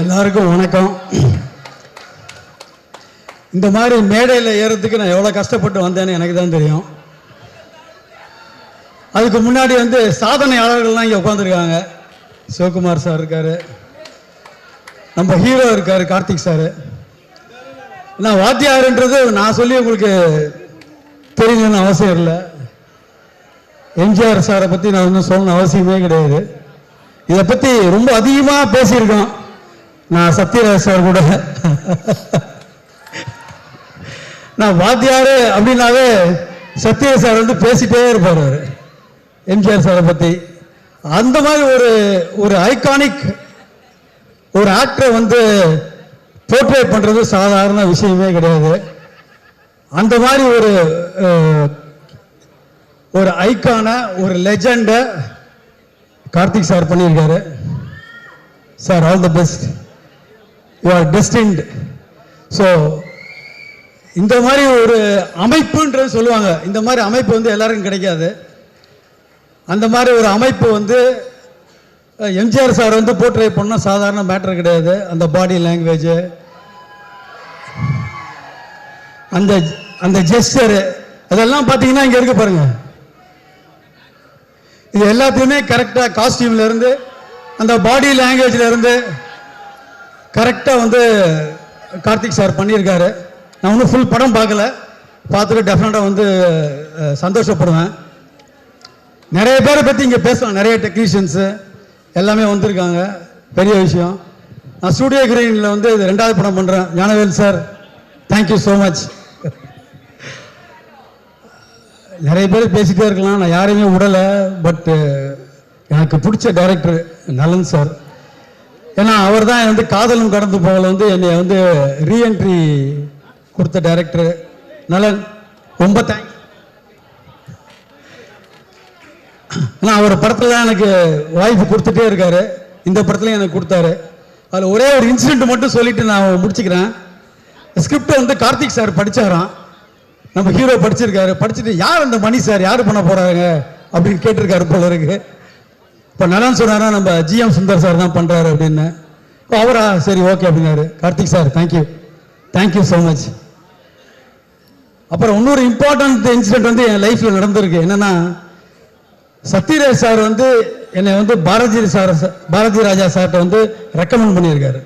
எல்லாருக்கும் வணக்கம். இந்த மாதிரி மேடையில் ஏறதுக்கு நான் எவ்வளோ கஷ்டப்பட்டு வந்தேன்னு எனக்கு தான் தெரியும். அதுக்கு முன்னாடி சாதனையாளர்கள்லாம் இங்கே உட்காந்துருக்காங்க. சிவகுமார் சார் இருக்கார், நம்ம ஹீரோ இருக்கார் கார்த்திக் சார். நான் வாத்தியாருன்றது நான் சொல்லி உங்களுக்கு தெரியணும்னு அவசியம் இல்லை. எம்ஜிஆர் சாரை பற்றி நான் ஒன்றும் சொல்லணும் அவசியமே கிடையாது. இதை பற்றி ரொம்ப அதிகமாக பேசியிருக்கோம் நான் சத்யராஜ் சார் கூட. நான் வாத்தியார் அப்படின்னாவே சத்யராஜ் சார் பேசிட்டே இருப்பார் அவர் எம்ஜிஆர் சாரை பற்றி. அந்த மாதிரி ஒரு ஐகானிக் ஒரு ஆக்டரை போர்ட்ரேட் பண்ணுறது சாதாரண விஷயமே கிடையாது. அந்த மாதிரி ஒரு ஐக்கான ஒரு லெஜண்டை கார்த்திக் சார் பண்ணியிருக்காரு. Sir, all the best, you are destined. So இந்த மாதிரி ஒரு அமைப்புன்றது சொல்லுவாங்க. இந்த மாதிரி அமைப்பு எல்லாருக்கும் கிடைக்காது. அந்த மாதிரி ஒரு அமைப்பு எம்ஜிஆர் சார் போர்ட்ரேட் பண்ணால் சாதாரண மேட்டர் கிடையாது. அந்த பாடி லாங்குவேஜ், அந்த ஜெஸ்டரு, அதெல்லாம் பார்த்தீங்கன்னா இங்கே இருக்கு பாருங்க. இது எல்லாத்தையுமே கரெக்டாக காஸ்டியூம்ல இருந்து அந்த பாடி லாங்குவேஜ்ல இருந்து கரெக்டாக கார்த்திக் சார் பண்ணியிருக்காரு. நான் ஒன்றும் ஃபுல் படம் பார்க்கல, பார்த்துட்டு டெஃபினட்டாக சந்தோஷப்படுவேன். நிறைய பேரை பற்றி இங்கே பேசலாம், நிறைய டெக்னீஷியன்ஸு எல்லாமே வந்திருக்காங்க, பெரிய விஷயம். நான் ஸ்டூடியோ கிரீனில் இது 2வது படம் பண்ணுறேன். Gnanavel sir, thank you so much. நிறைய பேர் பேசிகிட்டே இருக்கலாம், நான் யாரையுமே விடலை. பட் எனக்கு பிடிச்ச டைரக்டர் நலன் சார். ஏன்னா அவர் தான் காதலும் கடந்து போகல என்னை ரீஎன்ட்ரி கொடுத்த டைரக்டர் நலன். ரொம்ப தேங்க்ஸ். ஆனால் அவர் படத்தில் தான் எனக்கு வாய்ப்பு கொடுத்துட்டே இருக்காரு. இந்த படத்துலையும் எனக்கு கொடுத்தாரு. அதில் ஒரே ஒரு இன்சிடென்ட் மட்டும் சொல்லிட்டு நான் முடிச்சுக்கிறேன். ஸ்கிரிப்டை கார்த்திக் சார் படித்தாராம், நம்ம ஹீரோ படிச்சிருக்காரு. படிச்சுட்டு யார் அந்த மணி சார், யார் பண்ண போகிறாங்க அப்படின்னு கேட்டிருக்காரு போல இருக்கு. இப்போ நலன் சொன்னாரா, நம்ம ஜிஎம் சுந்தர் சார் தான் பண்ணுறாரு அப்படின்னு. இப்போ அவரா, சரி ஓகே அப்படின்னாரு. Karthik sir, thank you so much. அப்புறம் இன்னொரு இம்பார்ட்டன்ட் இன்சிடென்ட் என் லைஃப்பில் நடந்திருக்கு. என்னென்னா, சத்யராஜ் சார் என்னை பாரதி ராஜா சார்கிட்ட ரெக்கமெண்ட் பண்ணியிருக்காரு.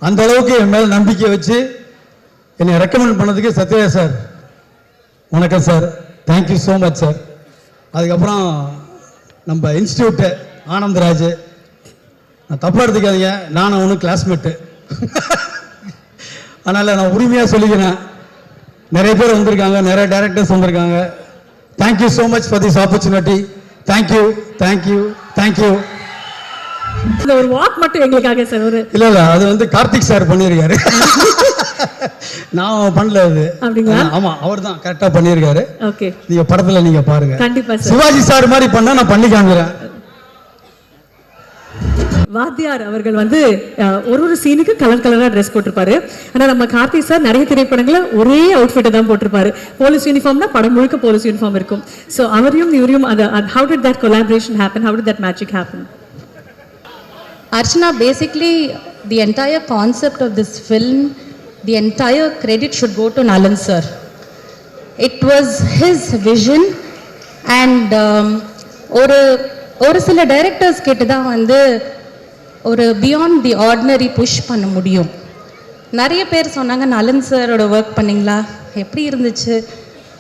அந்த அளவுக்கு என் மேலே நம்பிக்கை வச்சு என்னை ரெக்கமெண்ட் பண்ணதுக்கு சத்யராஜ் சார் வணக்கம் sir, thank you so much sir. அதுக்கப்புறம் நம்ம இன்ஸ்டியூட்டு ஆனந்தராஜ், நான் தப்பாக எடுத்துக்காதீங்க, நானும் அவனும் கிளாஸ்மேட்டு. அதனால் நான் உரிமையாக சொல்லிக்கிறேன். நிறைய பேர் வந்திருக்காங்க, நிறைய டைரக்டர்ஸ் வந்திருக்காங்க. Thank you so much for this opportunity. Thank you. ஒரு வாக் மட்டும் எங்களுக்காக சார். இல்ல அது கார்த்திக் சார் பண்ணியிருக்காரு, நான் பண்ணல. அது அப்படிங்களா? ஆமா, அவர் தான் கரெக்டா பண்ணியிருக்காரு. ஓகே, நீங்க படத்துல நீங்க பாருங்க. கண்டிப்பா சார். சிவாஜி சார் மாதிரி பண்ணா நான் பண்ணி காமிக்கிறேன். வாத்தியார் அவர்கள் ஒரு சீனுக்கு கலரா ட்ரெஸ் போட்டிருப்பாரு. ஆனா நம்ம கார்த்திக் சார் நிறைய திரைப்படங்கள ஒரே அவுட்ஃபிட்டை தான் போட்டிருப்பாரு. போலீஸ் யூனிஃபார்ம்னா படம் முழுக்க போலீஸ் யூனிஃபார்ம் இருக்கும். ஸோ அவரையும் இவரையும் how did that collaboration happen? How did that magic happen? Archana, basically the entire concept of this film, the entire credit should go to Nalan sir. It was his vision and ஒரு சில directors கிட்ட தான் ஒரு beyond the ordinary push பண்ண முடியும். நிறைய பேர் சொன்னாங்க, நலன் சாரோட ஒர்க் பண்ணிங்களா, எப்படி இருந்துச்சு,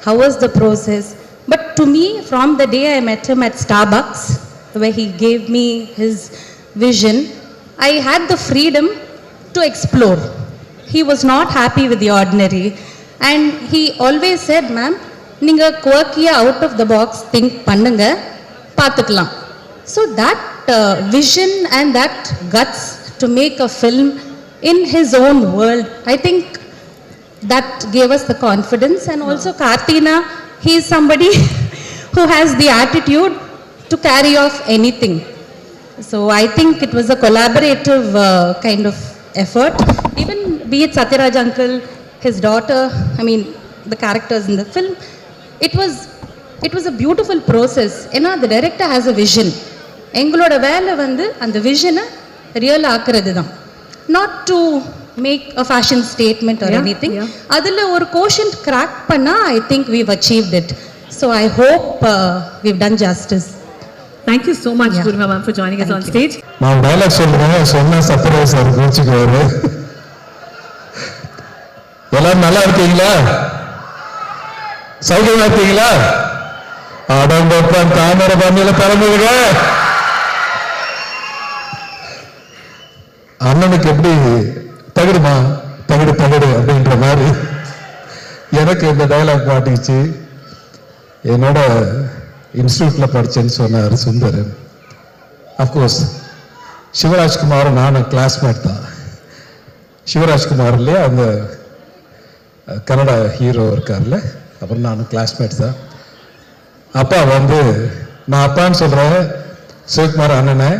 how was the process? But to me, from the டே ஐ மெட் him at Starbucks where he gave me his vision, I had the freedom to explore. He was not happy with the ordinary and he always said, ma'am, நீங்க quirky out of the box think பண்ணுங்க, பார்த்துக்கலாம். So that vision and that guts to make a film in his own world, I think that gave us the confidence. And also Karthina, he is somebody who has the attitude to carry off anything. So I think it was a collaborative kind of effort. Even be it Satyaraj uncle, his daughter, I mean the characters in the film, it was a beautiful process. ஏன்னா the director has a vision. எங்களோட வேலை அந்த விஷனை real ஆக்குறது தான். not to make a fashion statement or Yeah, anything. yeah. அதில் ஒரு quotient crack பண்ணா I think we've achieved it. So I hope we've done justice. Thank you so much, Purima ma'am, for joining us on stage. நான் dialogue சொல்றேன், சொன்னா Sathyaraj sir கோச்சுக்குவாரு. எல்லாரும் நல்லா இருக்கீங்களா? சௌகரியமா இருக்கீங்களா? அடங்கப்பன் தாமரை பண்ணியில பிறந்ததுங்க. அண்ணனுக்கு எப்படி தகுடுமா தகுடு தகுடு அப்படின்ற மாதிரி எனக்கு இந்த டைலாக் மாட்டிச்சு. என்னோட இன்ஸ்டியூட்ல படிச்சேன்னு சொன்னார் சுந்தர். அஃப்கோர்ஸ் சிவராஜ்குமாரும் நானும் கிளாஸ்மேட் தான். சிவராஜ்குமார் இல்லையா அந்த கன்னட ஹீரோ இருக்கார்ல, அப்புறம் நானும் கிளாஸ்மேட் தான். அப்பா வந்து நான் அப்பான்னு சொல்றேன், சிவகுமார் அண்ணனை,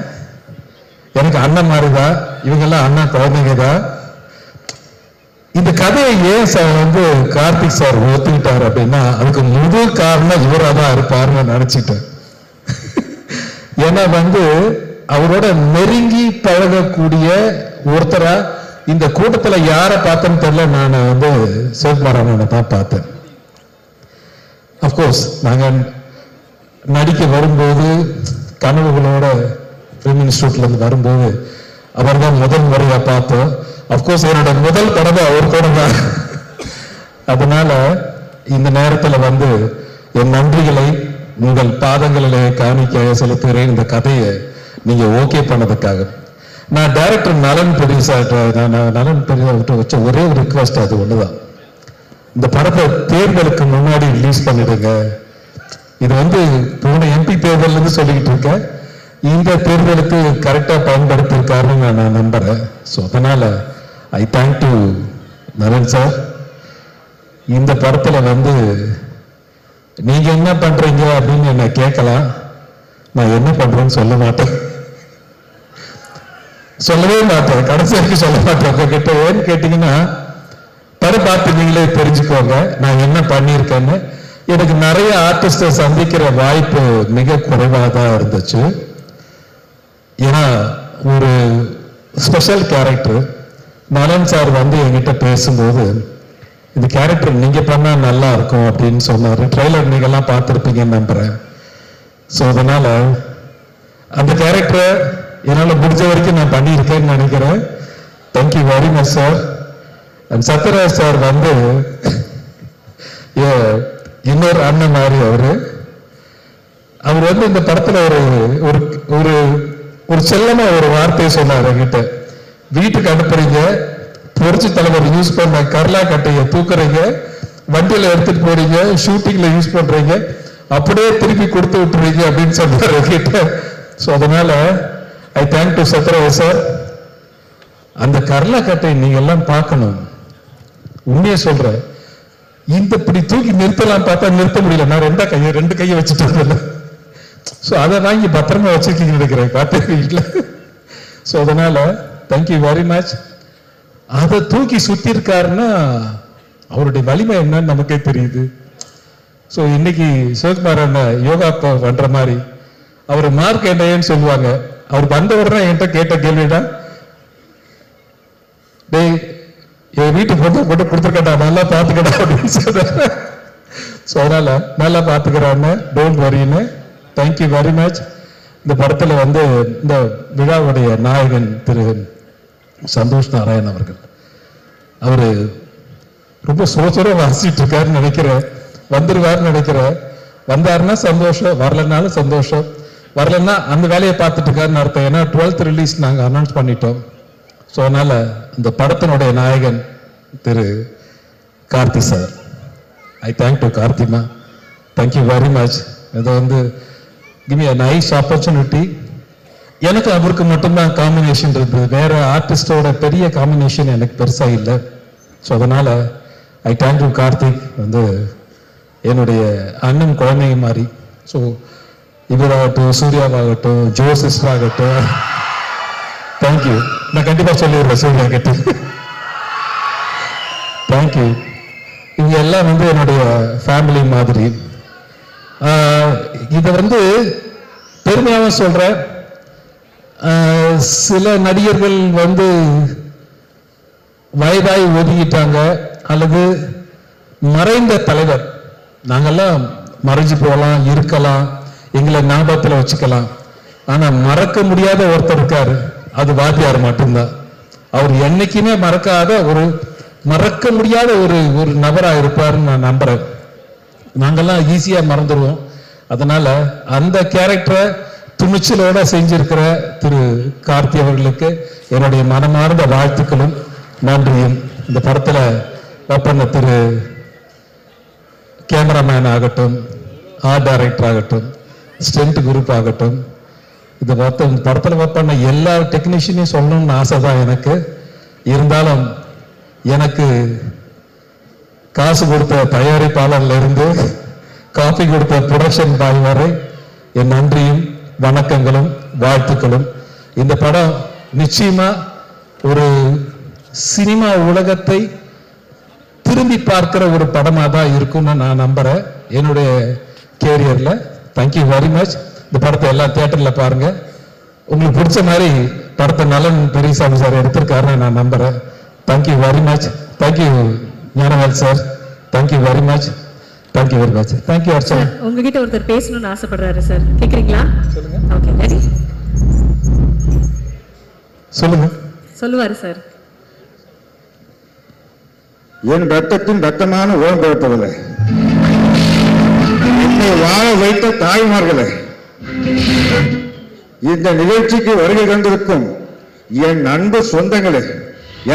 எனக்கு அண்ணன் மாதிரி தான், இவங்கெல்லாம் அண்ணன் குழந்தைங்க தான். இந்த கதையை ஏன் சார் வந்து கார்த்திக் சார் ஒத்துக்கிட்டார் அப்படின்னா, அதுக்கு முதல் காரணம் இவராக தான் இருப்பாருன்னு நினைச்சிட்டேன். ஏன்னா வந்து அவரோட நெருங்கி பழகக்கூடிய ஒருத்தரா இந்த கூட்டத்துல யாரை பார்த்தேன்னு தெரியல, நான் வந்து சிவகுமார் அண்ணனை தான் பார்த்தேன். அப்கோர்ஸ் நாங்க நடிக்க வரும்போது கனவுகளோட ஃபிலிம் இன்ஸ்டியூட்ல இருந்து வரும்போது அவர் தான் முதல் முறையா பார்த்தோம். அப்கோர்ஸ் என்னோட முதல் படம் அவர் கூட தான். அதனால இந்த நேரத்துல வந்து என் நன்றிகளை உங்கள் பாதங்களிலே காணிக்கையாக செலுத்துகிறேன். இந்த கதையை நீங்க ஓகே பண்ணதுக்காக. நான் டைரக்டர் நலன் பெரியசார்ட்ட வச்ச ஒரே ஒரு ரிக்வஸ்ட் அது ஒண்ணுதான், இந்த படத்தை தேர்தலுக்கு முன்னாடி ரிலீஸ் பண்ணிடுங்க. இது வந்து போன எம்பி தேர்தல் இருந்து சொல்லிக்கிட்டு இருக்கேன், இந்த தேர்தலுக்கு கரெக்டா பயன்படுத்திருக்காருன்னு நான் நம்புறேன். ஸோ அதனால ஐ தேங்க் டு நரன் சார். இந்த படத்துல வந்து நீங்க என்ன பண்றீங்க அப்படின்னு என்ன கேட்கலாம், நான் என்ன பண்றேன்னு சொல்ல மாட்டேன், சொல்லவே மாட்டேன், கடைசி வரைக்கும் சொல்ல மாட்டேன் உங்ககிட்ட. ஏன்னு கேட்டீங்கன்னா படம் பார்த்து நீங்களே தெரிஞ்சுக்கோங்க நான் என்ன பண்ணியிருக்கேன்னு. எனக்கு நிறைய ஆர்டிஸ்டை சந்திக்கிற வாய்ப்பு மிக குறைவாக தான் இருந்துச்சு. ஏன்னா ஒரு ஸ்பெஷல் கேரக்டர் நலன் சார் வந்து என்கிட்ட பேசும்போது, இந்த கேரக்டர் நீங்க பண்ணா நல்லா இருக்கும் அப்படின்னு சொன்னாரு. ட்ரெய்லர் நீங்க எல்லாம் பார்த்துருப்பீங்கன்னு நம்புறேன். ஸோ அதனால அந்த கேரக்டரை என்னால் முடிஞ்ச வரைக்கும் நான் பண்ணியிருக்கேன்னு நினைக்கிறேன். Thank you very much sir. And Sathyaraj sir வந்து இன்னொரு அண்ணன் மாதிரி அவர் வந்து இந்த படத்துல ஒரு ஒரு ஒரு செல்லமா ஒரு வார்த்தையை சொன்னார் என்கிட்ட. வீட்டுக்கு அனுப்புறீங்க, புரட்சி தலைவர் யூஸ் பண்ண கர்லா கட்டையை தூக்குறீங்க, வண்டியில எடுத்துட்டு போறீங்க, ஷூட்டிங்ல யூஸ் பண்றீங்க, அப்படியே திருப்பி கொடுத்து விட்டுறீங்க அப்படின்னு சொன்னார் என்கிட்ட. ஸோ அதனால ஐ தேங்க் டு சத்யராஜ் சார். அந்த கர்லா கட்டை நீங்க எல்லாம் பார்க்கணும். உண்மையை சொல்றேன், இந்த இப்படி தூக்கி நிறுத்தலாம் பார்த்தா நிறுத்த முடியல. நான் ரெண்டு கையை வச்சுட்டு ஸோ அதை வாங்கி பத்திரமா வச்சிருக்கீங்க நினைக்கிறேன் பார்த்துருக்கீங்களா. ஸோ அதனால தேங்க்யூ வெரி மச். அதை தூக்கி சுத்தி இருக்காருன்னா அவருடைய வலிமை என்னன்னு நமக்கே தெரியுது. ஸோ இன்னைக்கு சிவகுமார் அண்ணன் யோகா பண்ற மாதிரி அவர் மார்க் என்னன்னு சொல்லுவாங்க. அவர் வந்த உடனே என்கிட்ட கேட்ட கேள்விதான், டேய் என் வீட்டு பொண்ணை போட்டு கொடுத்துருக்கட்டா, நல்லா பார்த்துக்கடா அப்படின்னு சொல்றாரு. ஸோ அதனால நல்லா பார்த்துக்கிறான்னு டோன்ட் வரின்னு. Thank you very much. இந்த படத்துல வந்து இந்த விழாவுடைய நாயகன் திரு சந்தோஷ் நாராயண் அவர்கள், அவரு ரொம்ப சுரசுர வாசிட்டு இருக்காருன்னு நினைக்கிறேன், வந்துருவாருன்னு நினைக்கிறேன். வந்தாருன்னா சந்தோஷம், வரலன்னாலும் சந்தோஷம். வரலன்னா அந்த வேலையை பார்த்துட்டு இருக்காருன்னு அர்த்தம். ஏன்னா 12th ரிலீஸ் நாங்கள் அனௌன்ஸ் பண்ணிட்டோம். ஸோ அதனால இந்த படத்தினுடைய நாயகன் Thiru Karthi sir, I thank to கார்த்திமா. Thank you very much. இதை வந்து give me a nice opportunity. எனக்கு அவருக்கு மட்டும்தான் காம்பினேஷன் இருந்தது, வேற ஆர்டிஸ்டோட பெரிய காம்பினேஷன் எனக்கு பெருசா இல்லை. ஸோ அதனால ஐ தேங்க் டு கார்த்திக். வந்து என்னுடைய அண்ணன் குழந்தைங்க மாதிரி. ஸோ இவராகட்டும், சூர்யாவாகட்டும், ஜோ சிஸ்டர் ஆகட்டும், தேங்க்யூ. நான் கண்டிப்பா சொல்லிடுறேன் சூர்யா கிட்ட. தேங்க்யூ. இவங்க எல்லாம் வந்து என்னுடைய ஃபேமிலி மாதிரி. இதை வந்து பெருமையாக சொல்றேன். சில நடிகர்கள் வந்து வயதாய் ஒதுங்கிட்டாங்க அல்லது மறைந்த தலைவர், நாங்கெல்லாம் மறைஞ்சு போகலாம், இருக்கலாம், எங்களை ஞாபகத்தில் வச்சுக்கலாம். ஆனா மறக்க முடியாத ஒருத்தர் இருக்காரு, அது வாத்தியார் மட்டும்தான். அவர் என்னைக்குமே மறக்க முடியாத ஒரு நபரா இருப்பாருன்னு நான் நம்புறேன். நாங்கெல்லாம் ஈஸியா மறந்துடுவோம். அதனால அந்த கேரக்டரை துணிச்சலோட செஞ்சிருக்கிற திரு கார்த்தி அவர்களுக்கு என்னுடைய மனமார்ந்த வாழ்த்துக்களும் நன்றியும். இந்த படத்துல ஒப்பந்த திரு கேமராமேன் ஆகட்டும், ஆர்ட் டைரக்டர் ஆகட்டும், ஸ்டென்ட் குரூப் ஆகட்டும், இந்த படத்தில் ஒர்க் பண்ண எல்லா டெக்னீஷியனையும் சொல்லணும்னு ஆசை தான் எனக்கு. இருந்தாலும் எனக்கு காசு கொடுத்த தயாரிப்பாளர்ல இருந்து காப்பி கொடுத்த ப்ரொடக்ஷன் பாய் வரை என் நன்றியும் வணக்கங்களும் வாழ்த்துக்களும். இந்த படம் நிச்சயமா ஒரு சினிமா உலகத்தை திரும்பி பார்க்கிற ஒரு படமா தான் இருக்கும்னு நான் நம்புறேன் என்னுடைய கேரியர்ல. Thank you very much. இந்த படத்தை எல்லாம் தியேட்டர்ல பாருங்க. உங்களுக்கு பிடிச்ச மாதிரி படத்தை நலன் பெரியசாமி சார் எடுத்திருக்காருன்னு நான் நம்புறேன். Thank you very much. Thank you Gnanavel sir. Thank you very much. Thank you very much. Thank you Archana. உங்ககிட்ட ஒருத்தர் பேசணும்னு ஆசைப்படுறாரு சார், கேக்குறீங்களா? சொல்லுங்க. Okay, ready? சொல்லுங்க. சொல்லுவாரு சார். என் ரத்தத்தின் ரத்தமான ஓய்ந்தவர்களே, என்னை வாழ வைத்த தாய்மார்களே, இந்த நிகழ்ச்சிக்கு வருகை தந்திருக்கும் என் அன்பு சொந்தங்களே,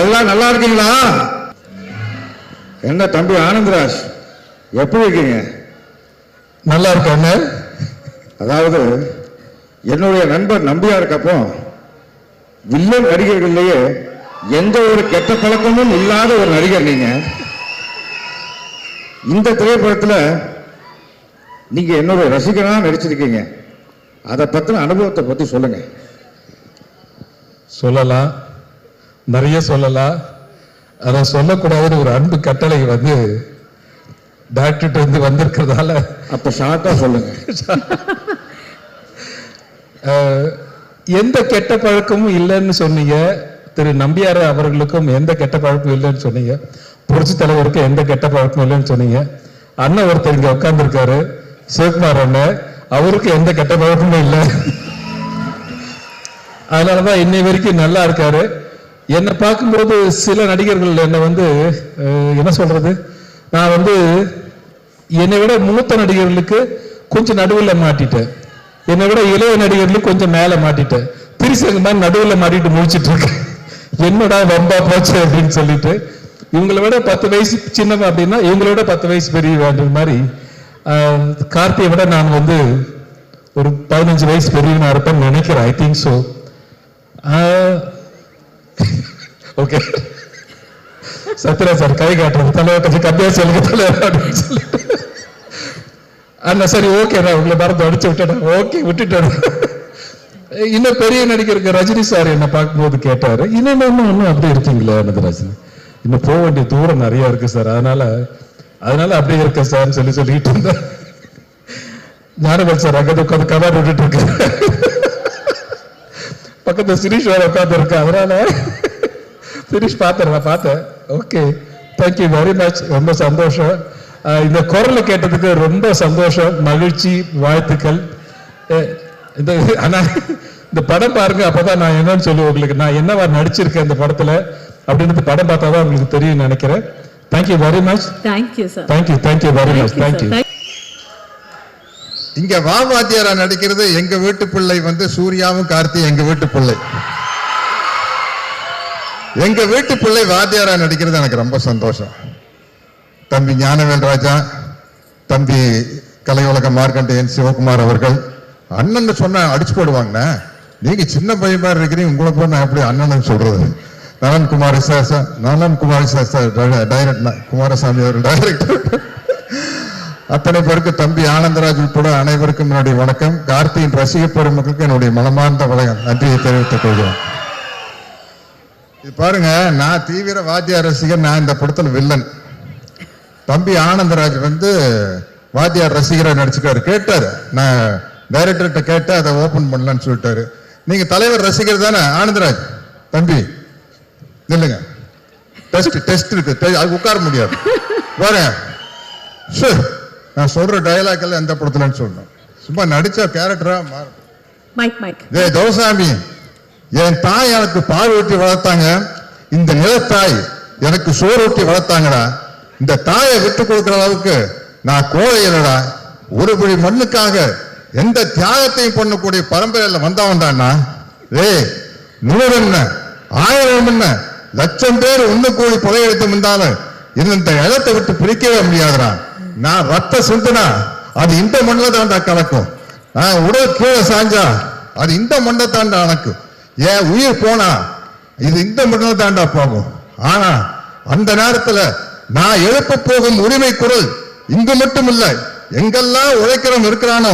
எல்லாம் நல்லா இருக்கீங்களா? என்ன தம்பி ஆனந்தராஜ், எப்படி இருக்கீங்க? நல்லா இருக்காங்க. அதாவது என்னுடைய நண்பர் நம்பியாருக்கப்போ வில்லன் நடிகர்கள்லயே எந்த ஒரு கெட்ட பழக்கமும் இல்லாத ஒரு நடிகர் நீங்க. இந்த திரைப்படத்துல நீங்க என்னோட ரசிகனா நடிச்சிருக்கீங்க. அதை பத்தின அனுபவத்தை பத்தி சொல்லுங்க. சொல்லலாம், நிறைய சொல்லலாம். அதை சொல்லக்கூடாதுன்னு ஒரு அன்பு கட்டளை டாக்டர்கிட்ட வந்திருக்கிறதால அப்ப ஷார்ட்டா சொல்லுங்க. எந்த கெட்ட பழக்கமும் இல்லைன்னு சொன்னீங்க. திரு நம்பியார் அவர்களுக்கும் எந்த கெட்ட பழக்கம் இல்லைன்னு சொன்னீங்க. புரட்சி தலைவருக்கு எந்த கெட்ட பழக்கம் இல்லைன்னு சொன்னீங்க. அண்ணன் ஒருத்தர் இங்க உட்கார்ந்துருக்காரு, சிவகுமார் அண்ணன், அவருக்கு எந்த கெட்ட பழக்கமும் இல்லை. அதனாலதான் இன்னை வரைக்கும் நல்லா இருக்காரு. என்னை பார்க்கும்போது சில நடிகர்கள் என்னை என்ன சொல்றது, நான் என்னை விட மூத்த நடிகர்களுக்கு கொஞ்சம் நடுவில் மாட்டிட்டேன், என்னை விட இளைய நடிகர்களுக்கு கொஞ்சம் மேல மாட்டிட்டேன். திருசங்க மாதிரி நடுவில் மாட்டிட்டு முடிச்சிட்டு இருக்கேன். என்னடா வம்பா போச்சு அப்படின்னு சொல்லிட்டு, இவங்களை விட 10 வயசு சின்னவன் அப்படின்னா இவங்களை விட 10 வயசு பெரியவன்ற மாதிரி கார்த்தியை விட நான் ஒரு 15 வயசு பெரியவனா இருப்பேன்னு நினைக்கிறேன். I think so. Okay, Sathyaraj sir கை காட்டுறது, தலைவர் கொஞ்சம் கம்மியா சொல்லுங்க தலைவர் அப்படின்னு சொல்லிட்டு. அண்ணா சரி ஓகே, நான் உங்களை மறந்து அடிச்சு விட்டேன். ஓகே விட்டுட்டேன். இன்னும் பெரிய நடிகருக்கு ரஜினி சார் என்ன பார்க்கும்போது கேட்டாரு, இன்னும் அப்படி இருக்கீங்களே ரஜினி, இன்னும் போக வேண்டிய தூரம் நிறைய இருக்கு சார், அதனால அப்படியே இருக்க சார்னு சொல்லிட்டு இருந்தேன். ஞானவேல் சார் அங்கே உட்காந்து கதை விட்டுட்டு இருக்காரு, பக்கத்துல சிரீஷ் வேற உட்காந்து இருக்கு. அதனால சிரீஷ் பார்த்தேன். Okay, thank you very much. ரொம்ப சந்தோஷம். இந்த குரலை கேட்டதுக்கு ரொம்ப சந்தோஷம், மகிழ்ச்சி, வாழ்த்துக்கள். ஆனா இந்த படம் பாருங்க, அப்பதான் நான் என்னன்னு சொல்லுவேன் உங்களுக்கு, நான் என்னவா நடிச்சிருக்கேன் இந்த படத்துல அப்படின்னு படம் பார்த்தாதான் உங்களுக்கு தெரியும் நினைக்கிறேன். Thank you very much. Thank you sir. Thank you very much. Thank you. இங்க வாத்தியாரா நடிக்கிறது எங்க வீட்டு பிள்ளை சூர்யாவும் கார்த்தி எங்க வீட்டு பிள்ளை. எங்க வீட்டு பிள்ளை வாத்தியாரா நடிக்கிறது எனக்கு ரொம்ப சந்தோஷம். தம்பி ஞானவேல் ராஜா, தம்பி கலையுலக மார்க்கண்டேயன் சிவகுமார் அவர்கள் அண்ணன் சொன்ன அடிச்சு போடுவாங்க. நீங்க சின்ன பையன் மாதிரி இருக்கிறீங்க, உங்களை போய் நான் எப்படி அண்ணன் சொல்றது? நலன் குமாரி சார் டைரக்டர், குமாரசாமி அவர்கள் டைரக்டர், அத்தனை பேருக்கு தம்பி ஆனந்தராஜ் உட்பட அனைவருக்கும் என்னுடைய வணக்கம். கார்த்தியின் ரசிக பெருமக்களுக்கு என்னுடைய மனமார்ந்த நன்றியை தெரிவித்துக் கொள்கிறேன். இது பாருங்க, நான் தீவிர வாத்தியார் ரசிகர், நான் இந்த படத்துல வில்லன். தம்பி ஆனந்தராஜ் வாத்தியார் ரசிகரா நடிச்சுக்காரு. கேட்டாரு, நான் டைரக்டர்கிட்ட கேட்டு அதை ஓபன் பண்ணலான்னு சொல்லிட்டாரு. நீங்க தலைவர் ரசிகர் தானே ஆனந்தராஜ்? தம்பி நில்லுங்க. டெஸ்ட் இருக்கு, அது உட்கார முடியாது. வேற நான் சொல்ற டயலாக் எல்லாம் எந்த படத்துலன்னு சொல்லணும், சும்மா நடிச்ச கேரக்டரா மாறும். மைக் தோசாமி, என் தாய் எனக்கு பால் ஊட்டி வளர்த்தாங்க, இந்த நிலத்தாய் எனக்கு சோறு ஊட்டி வளர்த்தாங்கடா. இந்த தாயை விட்டு கொடுக்கிற அளவுக்கு நான் கோழை இல்லடா. ஒரு பிடி மண்ணுக்காக எந்த தியாகத்தையும் பண்ணக்கூடிய பரம்பரையில வந்தவன் தான்னா. 100 என்ன 1000 என்ன லட்சம் பேர் ஒண்ணு கூடி படையெடுத்து இருந்தாலும் இந்த இடத்தை விட்டு பிரிக்கவே முடியாதுடா. நான் ரத்த சிந்துனா அது இந்த மண்ணில் தாண்டா கலக்கும். நான் உடல் கீழே சாஞ்சா அது இந்த மண்ணை தாண்டா கலக்கும். என் உயிர் போனா இது இந்த மண்ணில் தாண்டா போகும். ஆனா அந்த நேரத்துல நான் எழுப்ப போகும் உரிமை குரல் இங்கு மட்டும் இல்ல, எங்கெல்லாம் உழைக்கிறவன் இருக்கிறானோ,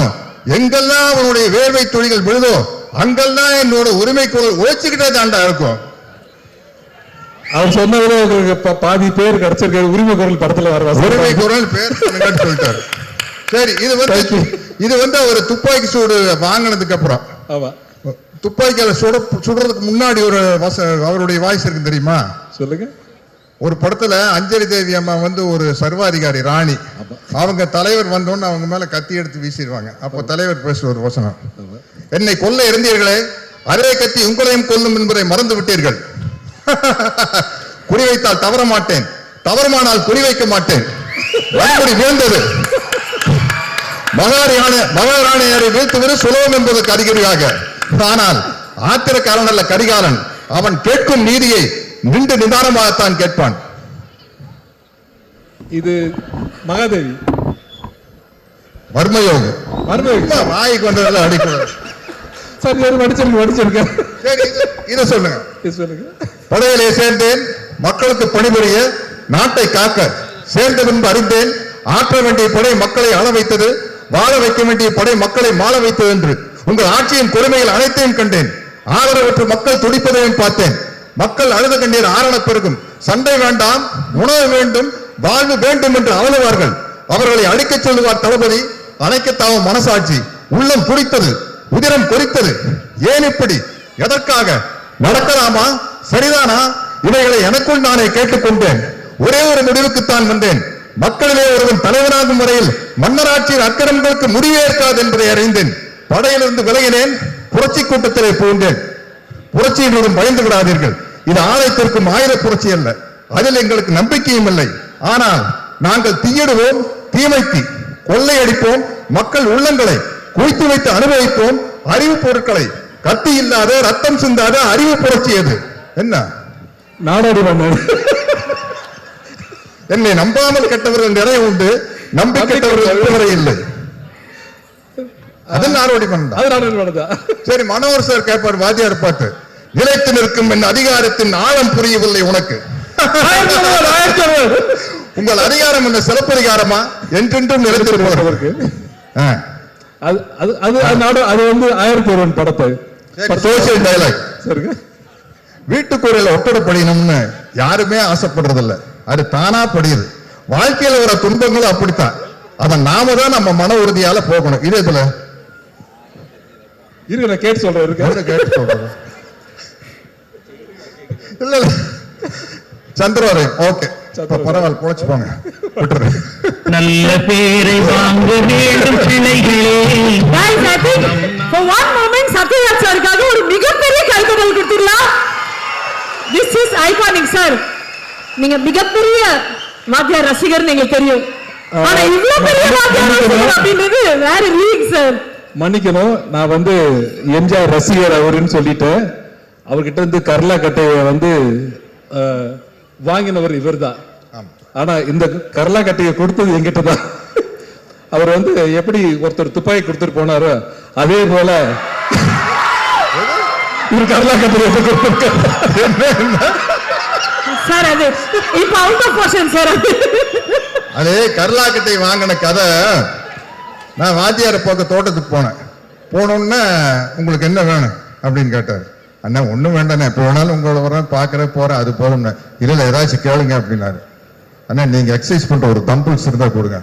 எங்கெல்லாம் அவனுடைய வேர்வை துளிகள் விழுதோ, அங்கெல்லாம் என்னோட உரிமை குரல் உழைச்சுக்கிட்டே தாண்டா இருக்கும். அவர் சொன்னதுல உங்களுக்கு பாதி பேர் கிடைச்சிருக்காரு. உரிமை குரல் படத்துல வர உரிமை குரல் பேர் சொல்லிட்டாரு. சரி, இது வந்து அவர் துப்பாக்கி சூடு வாங்கினதுக்கு அப்புறம், ஆமா, துப்பாக்கியால சுடுறதுக்கு முன்னாடி ஒரு அவருடைய வாய்ஸ் இருக்கு தெரியுமா? சொல்லுங்க. ஒரு படத்துல அஞ்சலி தேவி அம்மா வந்து ஒரு சர்வாதிகாரி ராணி, அவங்க தலைவர் வந்தோன்னு அவங்க மேல கத்தி எடுத்து வீசிடுவாங்க. அப்போ தலைவர் பேசுற ஒரு வசனம், என்னை கொல்ல இருந்தீர்களே, அதே கத்தி உங்களையும் கொல்லும் என்பதை மறந்து விட்டீர்கள். குறிவைத்தால் தவற மாட்டேன், தவறுமானால் குறிவைக்க மாட்டேன். வன்முறை வீழ்ந்தது, மகாராணியாரை வீழ்த்துவது சுலபம் என்பதற்கு அறிகுறியாக. ஆனால் ஆத்திரக்காரன் அல்ல கரிகாலன், அவன் கேட்கும் நீதியை நின்று நிதானமாகத்தான் கேட்பான். இது மகாதேவி மர்மயோகம். வாய்க்கு வந்ததெல்லாம் அடிக்கூடாது. சரி, படிச்சிருக்கேன். சரி, இதை சொல்லுங்க. சொல்லுங்க. படையிலே சேர்ந்தேன், மக்களுக்கு பணிபுரிய, நாட்டை காக்க சேர்ந்த பின்பு அறிந்தேன், ஆற்ற வேண்டிய படை மக்களை ஆள வைத்தது, வாழ வைக்க வேண்டிய படை மக்களை மாள வைத்தது என்று உங்கள் ஆட்சியின் கொடுமைகள் அனைத்தையும் கண்டேன். ஆதரவற்று மக்கள் துடிப்பதையும் பார்த்தேன். மக்கள் அழுத கண்ணீர் ஆரண பெருகும். சண்டை வேண்டாம், உணவு வேண்டும், வாழ்வு வேண்டும் என்று அழுவார்கள். அவர்களை அழிக்கச் சொல்லுவார் தளபதி. அணைக்கத்தாவும் மனசாட்சி. உள்ளம் துடித்தது, உதிரம் கொறித்தது. ஏன் இப்படி, எதற்காக, நடக்கலாமா, சரிதானா, இவைகளை எனக்குள் நானே கேட்டுக்கொண்டேன். ஒரே ஒரு முடிவுக்குத்தான் வந்தேன். மக்களிலே ஒருவன் தலைவனாகும் வரையில் மன்னராட்சியின் அக்கிரமங்களுக்கு முடிவே இருக்காது என்பதை அறிந்தேன். படையிலிருந்து விலகினேன், புரட்சி கூட்டத்திலே புகுந்தேன். புரட்சியினுடன் பயந்து விடாதீர்கள், இது ஆலயத்திற்கும் ஆயுத புரட்சி அல்ல, அதில் எங்களுக்கு நம்பிக்கையும் இல்லை. ஆனால் நாங்கள் தீயிடுவோம், தீமைக்கு கொள்ளையடிப்போம், மக்கள் உள்ளங்களை குவித்து வைத்து அனுபவிப்போம். அறிவு பொருட்களை கத்தி இல்லாத ரத்தம் சிந்தாத அறிவு புரட்சி அது. என்ன நாடாடி மன்னர். என்னை நம்பாமல் கெட்டவர்கள் நிறைய உண்டு, நம்பி கெட்டவர்கள் இதுவரை இல்லை. அது நாடோடி மன்னர். சரி, மனோகர் சார் கேட்பார் வாத்தியார் பார்த்து, நிலைத்து நிற்கும் என் அதிகாரத்தின் ஆழம் புரியவில்லை உனக்கு. உங்கள் அதிகாரம் என்ன சிறப்பதிகாரமா, என்றென்றும் நிலைத்திருப்பவர்களுக்கு. அது வந்து 1001 படத்தை சோசியல் டயலாக். வீட்டுக்குறையில ஒட்டடப்படியணும்னு யாருமே ஆசைப்படுறதில்ல, அது தானா படியுது. வாழ்க்கையில வர துன்பங்களும் அப்படித்தான், அதை நாம தான் நம்ம மன உறுதியால போகணும். இதே இதுல இருக்கு, நான் கேட்டு சொல்றேன். கேட்டு சொல்றேன். இல்ல சந்திரவரை ஓகே, பரவாயில்ல, பொழைச்சு போங்க. நல்ல பேரை வாங்க வேண்டும் பிள்ளைகளே. Guys, I think for one moment Sathyaraj சாருக்காக ஒரு மிகப்பெரிய கைதட்டல் கொடுத்துடலாம். This is iconic sir. நீங்க மிகப்பெரிய வாத்தியார் ரசிகர் எங்களுக்கு தெரியும், ஆனா இவ்வளவு பெரிய வாத்தியார் ரசிகர் அப்படின்றது வேற லீக் சார். மன்னிக்கணும், நான் வந்து எம்ஜிஆர் ரசிகர் அவருன்னு சொல்லிட்டேன். அவர்கிட்ட இருந்து கர்லா கட்டையை வந்து வாங்கினவர் இவர் தான். ஆனா இந்த கர்லா கட்டையை கொடுத்தது எங்கிட்ட தான். அவர் வந்து எப்படி ஒருத்தர் துப்பாக்கி கொடுத்துட்டு போனாரோ அதே போல இவர் கர்லா கட்டையை சார். அது இப்ப அவுட் ஆஃப் போர்ஷன் சார். அது கர்லா கட்டை வாங்கின கதை. நான் வாத்தியாரை பார்க்க தோட்டத்துக்கு போனேன். போனோன்னா உங்களுக்கு என்ன வேணும் அப்படின்னு கேட்டார். அண்ணா ஒன்றும் வேண்டாண்ணே, எப்போ வேணாலும் உங்களோட வரேன், பார்க்குறேன், போகிறேன், அது போதும்ண்ணே. இல்லை ஏதாச்சும் கேளுங்க அப்படின்னாரு. அண்ணா நீங்கள் எக்ஸசைஸ் பண்ணுற ஒரு தம்பிள்ஸ் இருந்தால் கொடுங்க,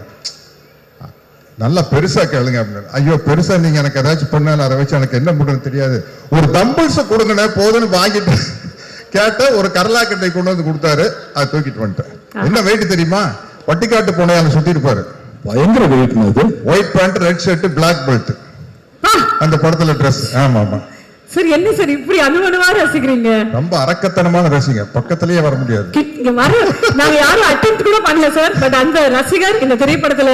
நல்லா பெருசாக கேளுங்க அப்படின்னாரு. ஐயோ பெருசாக நீங்கள் எனக்கு ஏதாச்சும் பண்ணாலும் அதை வச்சு எனக்கு என்ன பண்ணுறது தெரியாது, ஒரு தம்பிள்ஸை கொடுங்கண்ணே போதுன்னு வாங்கிட்டு கேட்ட ஒரு கரலாக்கட்டை கொண்டு வந்து கொடுத்தாரு, அதை தூக்கிட்டு வந்துட்டேன். என்ன வெயிட் தெரியுமா? பட்டிக்காட்டு பூனையால சுத்தி இருப்பாரு. பயங்கர வெயிட் அது. White pant, red shirt, black belt, அந்த படத்துல ட்ரெஸ். ஆமா ஆமா சார், என்ன சார் இப்படி அனுமனுவா ரசிக்கிறீங்க? ரொம்ப அரக்கத்தனமான ரசிங்க, பக்கத்திலேயே வர முடியாது. இங்க வர நாங்க யாரும் அட்டெம்ப்ட் கூட பண்ணல சார். பட் அந்த ரசிகர் இந்த திரைப்படத்துல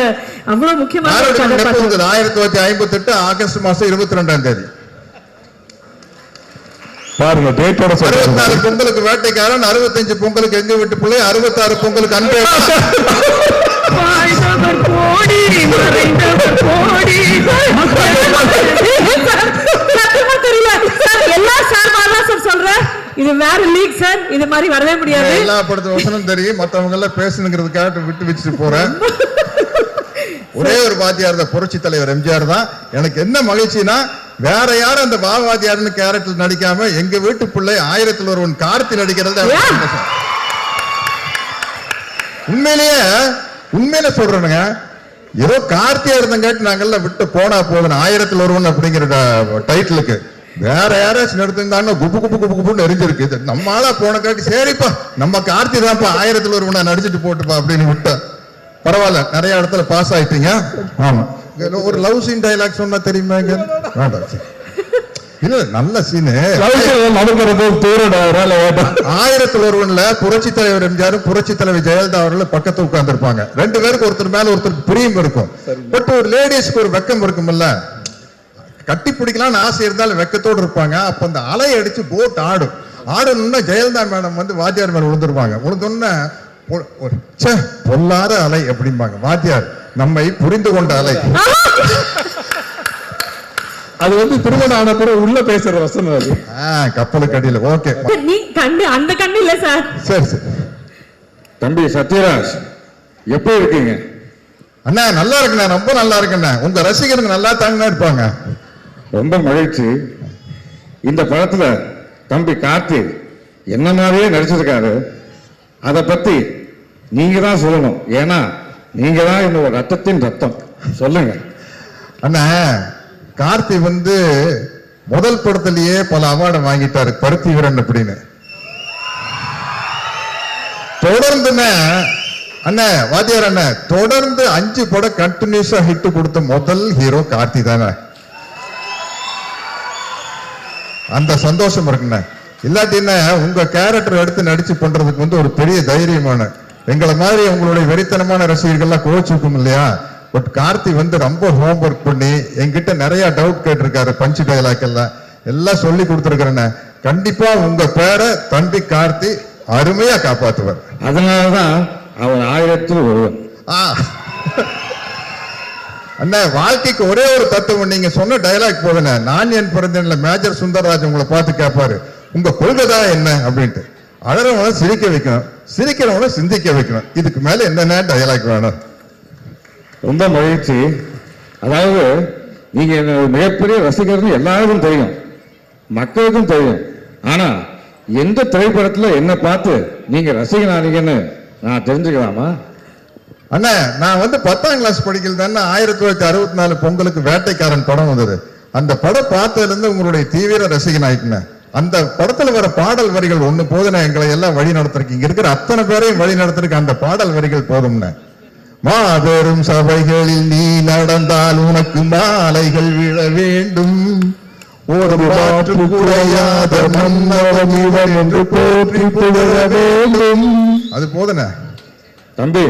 அவ்வளவு முக்கியமான ஒரு கதை பார்த்தோம். 1958 ஆகஸ்ட் மாசம் 22ஆம் தேதி பாருங்க டேட்டோட 64 பொங்கலுக்கு வேட்டைக்காரன், 65 பொங்கலுக்கு எங்க வீட்டு பிள்ளை, 66 பொங்கலுக்கு அன்பே. வாழ்ந்தவர் கோடி, மறைந்தவர் கோடி. சத்தியமா தெரியல சார். எல்லா சார் வரலாம் சார் சொல்றேன். இது வேற லீக் சார், இது மாதிரி வரவே முடியாது. எல்லா படத்துல வசனம் தெரியும், மத்தவங்க எல்லாம் பேசணுங்கிறதுக்காக விட்டு வச்சுட்டு போறேன். ஒரே ஒரு வாத்தியார் தான், புரட்சி தலைவர் எம்ஜிஆர் தான். எனக்கு என்ன மகிழ்ச்சினா, வேற யாரும் அந்த பாவாதியார்னு கேரக்டர் நடிக்காம எங்க வீட்டு பிள்ளை 1000ல் ஒருவன் கார்த்தி நடிக்கிறது. உண்மையிலே சொல்றேனுங்க, ஏதோ கார்த்தியா இருந்தங்காட்டி நாங்கெல்லாம் விட்டு போனா போதும் 1000ல் ஒருவன் அப்படிங்கிற டைட்டிலுக்கு. வேற யாராச்சும் எடுத்திருந்தாங்கன்னா குப்பு குப்பு குப்பு குப்புன்னு எரிஞ்சிருக்கு. இது நம்ம ஆளா போன காட்டி, சரிப்பா நம்ம கார்த்தி தான்ப்பா 1000ல் ஒருவனை நடிச்சுட்டு போட்டுப்பா அப்படின்னு விட்டா. பரவாயில்ல, நிறைய இடத்துல பாஸ் ஆயிட்டீங்க. ஆமா, ஒரு லவ் சீன் டைலாக் சொன்னா தெரியுமா? இல்ல, நல்ல சீனு. 1000ல் ஒருவன்ல புரட்சி தலைவர் எம்ஜிஆர், புரட்சி தலைவர் ஜெயலலிதா அவர்கள் பக்கத்து உட்கார்ந்து இருப்பாங்க. 2 பேருக்கு ஒருத்தர் மேல ஒருத்தருக்கு பிரியம் இருக்கும். பட் ஒரு லேடிஸ்க்கு ஒரு வெக்கம் இருக்கும்ல, கட்டி பிடிக்கலாம்னு ஆசை இருந்தாலும் வெக்கத்தோடு இருப்பாங்க. அப்ப அந்த அலை அடிச்சு போட் ஆடணும்னா ஜெயலலிதா மேடம் வந்து வாத்தியார் மேல விழுந்துருவாங்க. விழுந்தோன்னா பொல்லாத அலை அப்படிம்பாங்க. வாத்தியார் நம்மை புரிந்து கொண்ட அலை. அது வந்து திருமணம் ஆன பிறகு உள்ள பேசுற வசனம் அது. கப்பலுக்கு அடியில். ஓகே, நீ கண்டு அந்த கண்டு இல்ல சார். சரி சரி. தம்பி சத்யராஜ், எப்படி இருக்கீங்க? அண்ணா நல்லா இருக்குண்ணா, ரொம்ப நல்லா இருக்குண்ணா. உங்க ரசிகருக்கு நல்லா தாங்கண்ணா இருப்பாங்க. ரொம்ப மகிழ்ச்சி. இந்த படத்துல தம்பி கார்த்தி என்ன மாதிரியே நடிச்சிருக்காரு. அதை பத்தி நீங்க தான் சொல்லணும். ஏன்னா நீங்க தான் என்னோட ரத்தத்தின் ரத்தம். சொல்லுங்க அண்ணா. கார்த்தி வந்து முதல் படத்திலேயே பல அவார்டை வாங்கிட்டாரு, பருத்தி வீரன் அப்படின்னு. தொடர்ந்து அண்ணா வாத்தியார் அண்ணா தொடர்ந்து 5 படம் கண்டினியூஸா ஹிட் கொடுத்த முதல் ஹீரோ கார்த்தி தானே. அந்த சந்தோஷம் இருக்குண்ணே. இல்லாட்டின்னா உங்க கேரக்டர் எடுத்து நடிச்சு பண்றதுக்கு வந்து ஒரு பெரிய தைரியமான, எங்களை மாதிரி உங்களுடைய வெறித்தனமான ரசிகர்கள்லாம் கோச்சுக்கும் இல்லையா. பட் கார்த்தி வந்து ரொம்ப ஹோம் ஒர்க் பண்ணி என்கிட்ட நிறைய டவுட் கேட்டிருக்காரு. பஞ்சு டைலாக் எல்லாம் சொல்லி கொடுத்துருக்கிறேன்னு. கண்டிப்பா உங்க பேரை தம்பி கார்த்தி அருமையா காப்பாத்துவார். அதனாலதான் அவர் 1000ல் ஒருவன். அண்ணா, வாழ்க்கைக்கு ஒரே ஒரு தத்துவம். நீங்க சொன்ன டைலாக் போதுண்ணே. நான் என் பிறந்தேன்ல மேஜர் சுந்தரராஜ் உங்களை பார்த்து கேட்பாரு, உங்க கொள்கைதான் என்ன அப்படின்ட்டு. அழறவனை சிரிக்க வைக்கணும், சிரிக்கிறவனை சிந்திக்க வைக்கணும். இதுக்கு மேல என்னென்ன டைலாக் வேணும்? ரொம்ப மகிழ்ச்சி. அதாவது நீங்க மிகப்பெரிய ரசிகர்னு எல்லாருக்கும் தெரியும், மக்களுக்கும் தெரியும். ஆனா எந்த திரைப்படத்துல என்ன பார்த்து நீங்க ரசிகனானீங்கன்னு நான் தெரிஞ்சுக்கலாமா? அண்ணா, நான் வந்து 10ஆம் கிளாஸ் படிக்கல தானே 1964 பொங்கலுக்கு வேட்டைக்காரன் படம் வந்தது. அந்த படம் பார்த்ததுல இருந்து உங்களுடைய தீவிர ரசிகன் ஆயிட்டுனேன். அந்த படத்துல வர பாடல் வரிகள் ஒண்ணு போதும், எங்களை எல்லாம் வழி நடத்திருக்கு. இங்க இருக்கிற அத்தனை பேரையும் வழி நடத்திருக்கு அந்த பாடல் வரிகள் போதும்னு. மாபெரும் சபைகளில் நீ நடந்தால் உனக்கு மாலைகள் விழ வேண்டும், ஒரு மாற்று குறையாத மன்னவன் இவன் என்று போற்றி புகழ வேண்டும். அது போதுன தம்பி,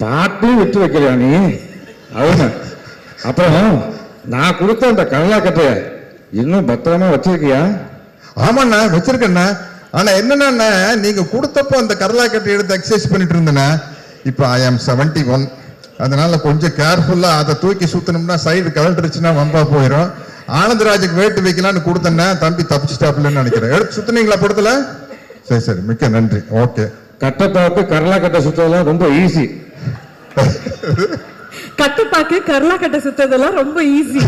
பாட்டு விட்டு வைக்கிறியா நீ? அவன அப்புறம் நான் கொடுத்த அந்த கரலாக்கட்டைய இன்னும் பத்திரமா வச்சிருக்கியா? ஆமாண்ணா, வச்சிருக்கேண்ணா. ஆனா என்னன்னா, நீங்க கொடுத்தப்போ அந்த கரலாக்கட்டை எடுத்து எக்ஸசைஸ் பண்ணிட்டு இருந்தேன்னா, இப்ப I am 71, அதனால கொஞ்சம் கேர்ஃபுல்லா அதை தூக்கி சுத்தணும்னா சைடு கலண்டுருச்சுன்னா வம்பா போயிடும். ஆனந்தராஜுக்கு வேட்டு வைக்கலான்னு கொடுத்தேன்னா தம்பி தப்பிச்சுட்டாப்லன்னு நினைக்கிறேன். எடுத்து சுத்தினீங்களா படத்துல? சரி சரி, மிக்க நன்றி. ஓகே. கட்டப்பாக்கு கரலாக்கட்டை சுத்தலாம் ரொம்ப ஈஸி. கட்டுப்பாக்கு கரலாக்கட்டை சுத்ததெல்லாம் ரொம்ப ஈஸி.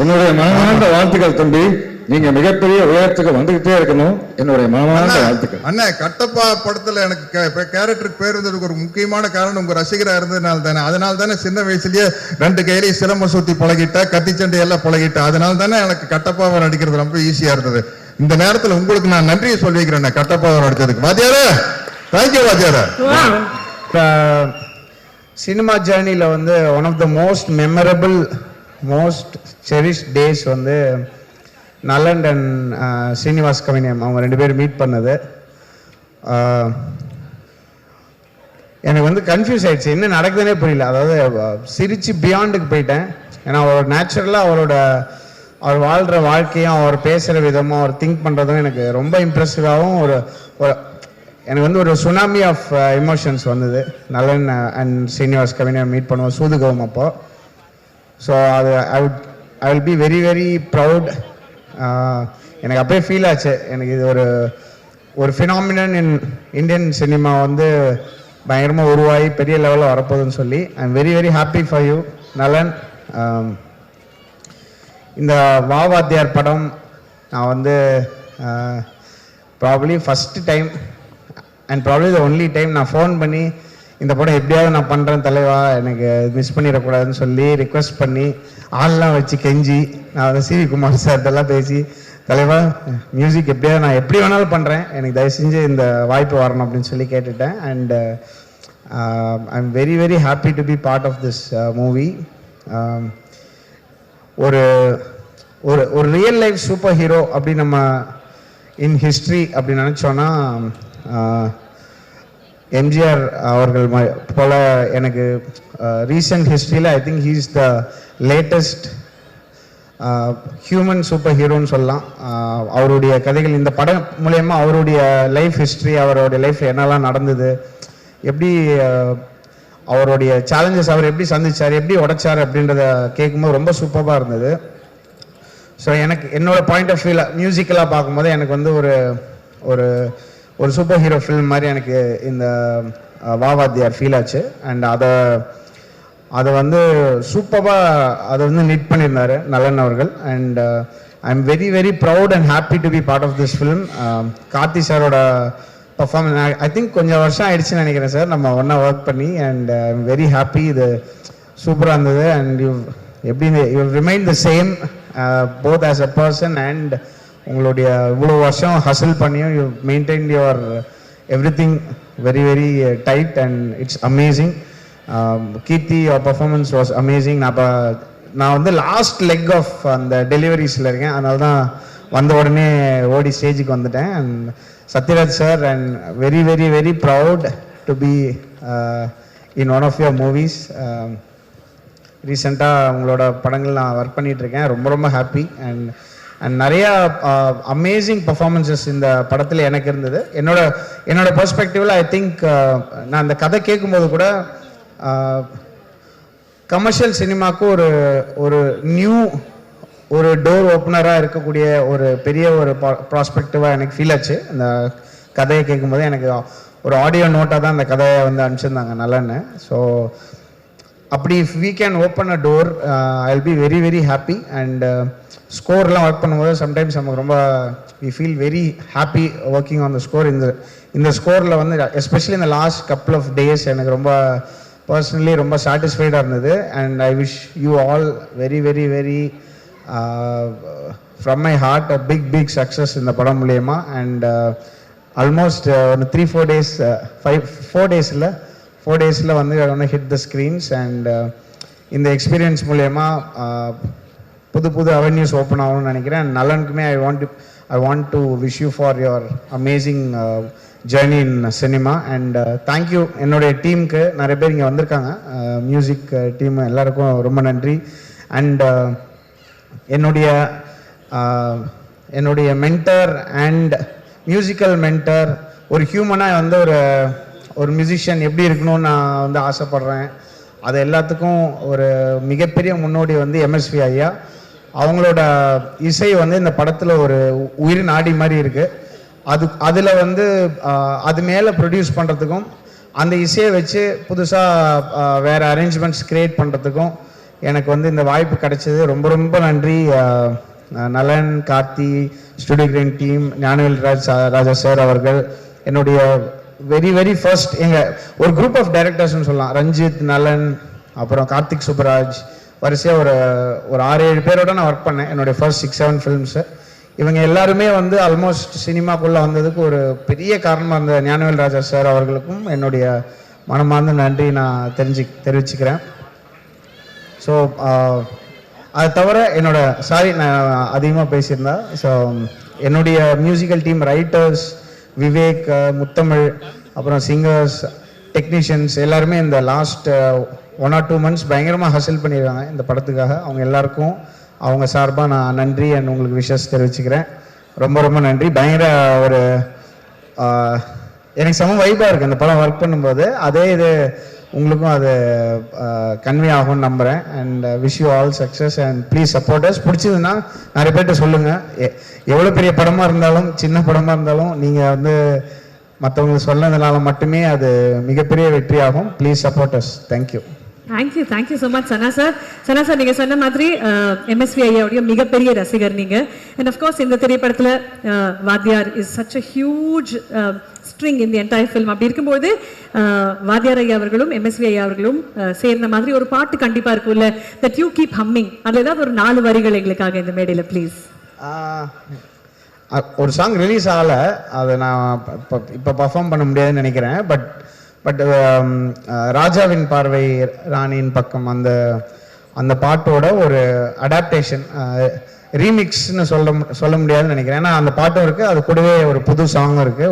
என்னுடைய மனமார்ந்த வாழ்த்துக்கள் தம்பி. நீங்க மிகப்பெரிய உயரத்துக்கு வந்துகிட்டே இருக்கணும். என்னுடைய மனமார்ந்த வாழ்த்துக்கள். அண்ணா, கட்டப்பா படத்துல எனக்கு கேரக்டருக்கு பேர் இருந்ததுக்கு ஒரு முக்கியமான காரணம் உங்க ரசிகரா இருந்ததுனால தானே. அதனால தானே சின்ன வயசுலயே 2 கையிலையும் சிரம சுத்தி பழகிட்ட, கத்திச்சண்டை எல்லாம் பழகிட்ட. அதனால தானே எனக்கு கட்டப்பாவை நடிக்கிறது ரொம்ப ஈஸியா இருந்தது. இந்த நேரத்தில் உங்களுக்கு நான் நன்றியை சொல்லி வைக்கிறேன் கட்டப்பாதம் நடிச்சதுக்கு. வாத்தியாரே, தேங்க்யூ வாத்தியாரே. சினிமா ஜேர்னியில் வந்து one of the most memorable most cherish days வந்து நலன் அண்ட் ஸ்ரீனிவாஸ் கவினியம் அவங்க 2 பேரும் மீட் பண்ணது. எனக்கு வந்து கன்ஃபியூஸ் ஆயிடுச்சு, என்ன நடக்குதுன்னே புரியல. அதாவது சிரிச்சு பியாண்டுக்கு போயிட்டேன். ஏன்னா அவர் நேச்சுரலாக அவர் வாழ்கிற வாழ்க்கையும் அவர் பேசுகிற விதமும் அவர் திங்க் பண்ணுறதும் எனக்கு ரொம்ப இம்ப்ரெசிவாகவும் ஒரு எனக்கு வந்து ஒரு சுனாமி ஆஃப் எமோஷன்ஸ் வந்தது நலன் அண்ட் ஸ்ரீனிவாஸ் கவினியம் மீட் பண்ணுவோம் சூதுகவும் அப்போ. ஸோ அது ஐ will be very very proud. எனக்கு அப்போயே ஃபீல் ஆச்சு, எனக்கு இது ஒரு ஃபினாமினன் இன் இந்தியன் சினிமா வந்து பயங்கரமாக உருவாகி பெரிய லெவலில் வரப்போகுதுன்னு சொல்லி ஐ am very very happy for you நலன். இந்த வாத்தியார் படம் நான் வந்து probably first time and probably the only time நான் ஃபோன் பண்ணி இந்த படம் எப்படியாவது நான் பண்ணுறேன் தலைவா, எனக்கு மிஸ் பண்ணிடக்கூடாதுன்னு சொல்லி ரிக்வெஸ்ட் பண்ணி ஆள்லாம் வச்சு கெஞ்சி நான் வந்து சிவி குமார் சார் இதெல்லாம் பேசி தலைவா மியூசிக் எப்படியாவது நான் எப்படி வேணாலும் பண்ணுறேன், எனக்கு தயவு செஞ்சு இந்த வாய்ப்பு வரணும் அப்படின்னு சொல்லி கேட்டுட்டேன். And I am very very happy to be part of this movie. ஒரு ஒரு ரியல் லைஃப் சூப்பர் ஹீரோ அப்படி நம்ம இன் ஹிஸ்ட்ரி அப்படி நினச்சோன்னா எம்ஜிஆர் அவர்கள் போல எனக்கு ரீசன்ட் ஹிஸ்ட்ரியில் I think he is the latest human super ஹீரோன்னு சொல்லலாம். அவருடைய கதைகள் இந்த படம் மூலயமா அவருடைய லைஃப் ஹிஸ்ட்ரி, அவருடைய லைஃப்பில் என்னெல்லாம் நடந்தது, எப்படி அவருடைய சேலஞ்சஸ் அவர் எப்படி சந்திச்சார், எப்படி உடைச்சார் அப்படின்றத கேட்கும்போது ரொம்ப சூப்பராக இருந்தது. ஸோ எனக்கு என்னோட பாயிண்ட் ஆஃப் வியூவில் மியூசிக்கலாக பார்க்கும்போது எனக்கு வந்து ஒரு ஒரு சூப்பர் ஹீரோ ஃபில்ம் மாதிரி எனக்கு இந்த வாத்தியார் ஃபீல் ஆச்சு. அண்ட் அதை வந்து சூப்பராக அதை வந்து நீட் பண்ணியிருந்தார் நலன் அவர்கள். And I am very very proud and happy to be part of this film. Karthi சாரோட பர்ஃபார்மன்ஸ் ஐ திங்க் கொஞ்சம் வருஷம் ஆயிடுச்சுன்னு நினைக்கிறேன் சார் நம்ம ஒன்றா ஒர்க் பண்ணி. And I am very happy, இது சூப்பராக இருந்தது. அண்ட் எப்படி you remain the same both as a person and உங்களுடைய இவ்வளோ வருஷம் ஹசில் பண்ணியும் you maintain your everything very very tight and it's amazing. Keerthy your performance was amazing. நான் வந்து லாஸ்ட் லெக் ஆஃப் அந்த டெலிவரிஸில் இருக்கேன், அதனால தான் வந்த உடனே ஓடி ஸ்டேஜுக்கு வந்துட்டேன். And Sathyaraj sir and very very very proud to be in one of your movies. ரீசெண்டாக உங்களோட படங்கள் நான் ஒர்க் பண்ணிகிட்ருக்கேன், ரொம்ப ரொம்ப ஹாப்பி. அண்ட் நிறையா அமேசிங் பர்ஃபார்மன்ஸஸ் இந்த படத்தில் எனக்கு இருந்தது. என்னோட பெர்ஸ்பெக்டிவில் ஐ திங்க் நான் அந்த கதை கேட்கும்போது கூட கமர்ஷியல் சினிமாவுக்கு ஒரு நியூ ஒரு டோர் ஓப்பனராக இருக்கக்கூடிய ஒரு பெரிய ஒரு ப்ராஸ்பெக்டிவாக எனக்கு ஃபீல் ஆச்சு. அந்த கதையை கேட்கும்போது எனக்கு ஒரு ஆடியோ நோட்டாக தான் அந்த கதையை வந்து அனுப்பிச்சிருந்தாங்க நல்லன்னு. ஸோ அப்படி if we can open a door I will be very very happy. And ஸ்கோர்லாம் ஒர்க் பண்ணும்போது சம்டைம்ஸ் நமக்கு ரொம்ப we feel very happy working on the score. இந்த ஸ்கோரில் வந்து எஸ்பெஷலி இந்த லாஸ்ட் கப்புள் ஆஃப் டேஸ் எனக்கு ரொம்ப பர்சனலி ரொம்ப சாட்டிஸ்ஃபைடாக இருந்தது. And I wish you all very very very from my heart a big success இந்த படம் மூலயமா. அண்ட் ஆல்மோஸ்ட் ஒரு 3-4 டேஸ் 4 டேஸில் வந்து ஒன்று ஹிட் த ஸ்க்ரீன்ஸ். அண்ட் இந்த எக்ஸ்பீரியன்ஸ் மூலயமா புது அவென்யூஸ் ஓப்பன் ஆகணும்னு நினைக்கிறேன். அண்ட் நலனுக்குமே I want to wish you for your amazing journey in cinema. And thank you என்னுடைய டீமுக்கு, நிறைய பேர் இங்கே வந்திருக்காங்க, மியூசிக் டீம் எல்லாருக்கும் ரொம்ப நன்றி. அண்ட் என்னுடைய மென்டர் அண்ட் மியூசிக்கல் மென்டர், ஒரு ஹியூமனாக வந்து ஒரு மியூசிஷியன் எப்படி இருக்கணும்னு நான் வந்து ஆசைப்பட்றேன். அது எல்லாத்துக்கும் ஒரு மிகப்பெரிய முன்னோடி வந்து எம்எஸ்வி ஐயா. அவங்களோட இசை வந்து இந்த படத்தில் ஒரு உயிர் நாடி மாதிரி இருக்குது. அதில் வந்து அது மேலே ப்ரொடியூஸ் பண்ணுறதுக்கும் அந்த இசையை வச்சு புதுசாக வேறு அரேஞ்ச்மெண்ட்ஸ் க்ரியேட் பண்ணுறதுக்கும் எனக்கு வந்து இந்த வாய்ப்பு கிடைச்சது. ரொம்ப ரொம்ப நன்றி Nalan, Karthi, Studio Green team, Gnanavel Raja sir அவர்கள். என்னுடைய வெரி வெரி ஃபர்ஸ்ட் ஒரு குரூப் ஆஃப் டைரக்டர்ஸ்னு சொல்லலாம், ரஞ்சித், நலன், அப்புறம் கார்த்திக் சுப்பராஜ், வரிசையாக ஒரு 6-7 பேரோட நான் ஒர்க் பண்ணேன் என்னுடைய ஃபர்ஸ்ட் 6-7 ஃபிலிம்ஸு. இவங்க எல்லாருமே வந்து ஆல்மோஸ்ட் சினிமாக்குள்ளே வந்ததுக்கு ஒரு பெரிய காரணமாக இருந்த ஞானவேல் ராஜா சார் அவர்களுக்கும் என்னுடைய மனமார்ந்த நன்றி நான் தெரிவிச்சுக்கிறேன். ஸோ அது தவிர நான் அதிகமாக பேசியிருந்தா. ஸோ என்னுடைய மியூசிக்கல் டீம் ரைட்டர்ஸ் விவேக், முத்தமிழ், அப்புறம் சிங்கர்ஸ், டெக்னீஷியன்ஸ் எல்லாருமே இந்த லாஸ்ட் 1 or 2 months பயங்கரமாக ஹசில் பண்ணியிருக்காங்க இந்த படத்துக்காக. அவங்க எல்லாருக்கும் அவங்க சார்பாக நான் நன்றி அண்ட் உங்களுக்கு விஷஸ் தெரிவிச்சுக்கிறேன். ரொம்ப ரொம்ப நன்றி. பயங்கர ஒரு எனக்கு செம வைப்பாக இருக்குது இந்த படம் ஒர்க் பண்ணும்போது. அதே இது உங்களுக்கும் அது கன்வே ஆகும்னு நம்புகிறேன். And wish you all success and please supporters. பிடிச்சதுன்னா நிறைய பேர்கிட்ட சொல்லுங்கள். எவ்வளோ பெரிய படமாக இருந்தாலும் சின்ன படமாக இருந்தாலும் நீங்கள் வந்து மற்றவங்களுக்கு சொன்னதுனால மட்டுமே அது மிகப்பெரிய வெற்றியாகும். Please supporters. Thank you. Thank you so much Sana sir. Sana sir, நீங்கள் சொன்ன மாதிரி MSV ஐயாவுடைய மிகப்பெரிய ரசிகர் நீங்கள். அண்ட் அஃப்கோர்ஸ் இந்த திரைப்படத்தில் வாத்தியார் is such a huge string in the entire film. அப்படி இருக்கும்போது வாத்தியார் ஐயா அவர்களும் MSV ஐயா அவர்களும் சேர்ந்த மாதிரி ஒரு பாட்டு கண்டிப்பாக இருக்கும்ல, தட் யூ கீப் ஹம்மிங். அதில் ஏதாவது ஒரு 4 வரிகள் எங்களுக்காக இந்த மேடையில் ப்ளீஸ். ஒரு சாங் ரிலீஸ் ஆகலை, அதை நான் இப்போ பர்ஃபார்ம் பண்ண முடியாதுன்னு நினைக்கிறேன். பட் ராஜாவின் பார்வை ராணியின் பக்கம் அந்த பாட்டோட ஒரு அடாப்டேஷன் ரீமிக்ஸ்னு சொல்ல முடியாதுன்னு நினைக்கிறேன். ஏன்னா அந்த பாட்டும் இருக்குது, அது கூடவே ஒரு புது சாங்கும் இருக்குது,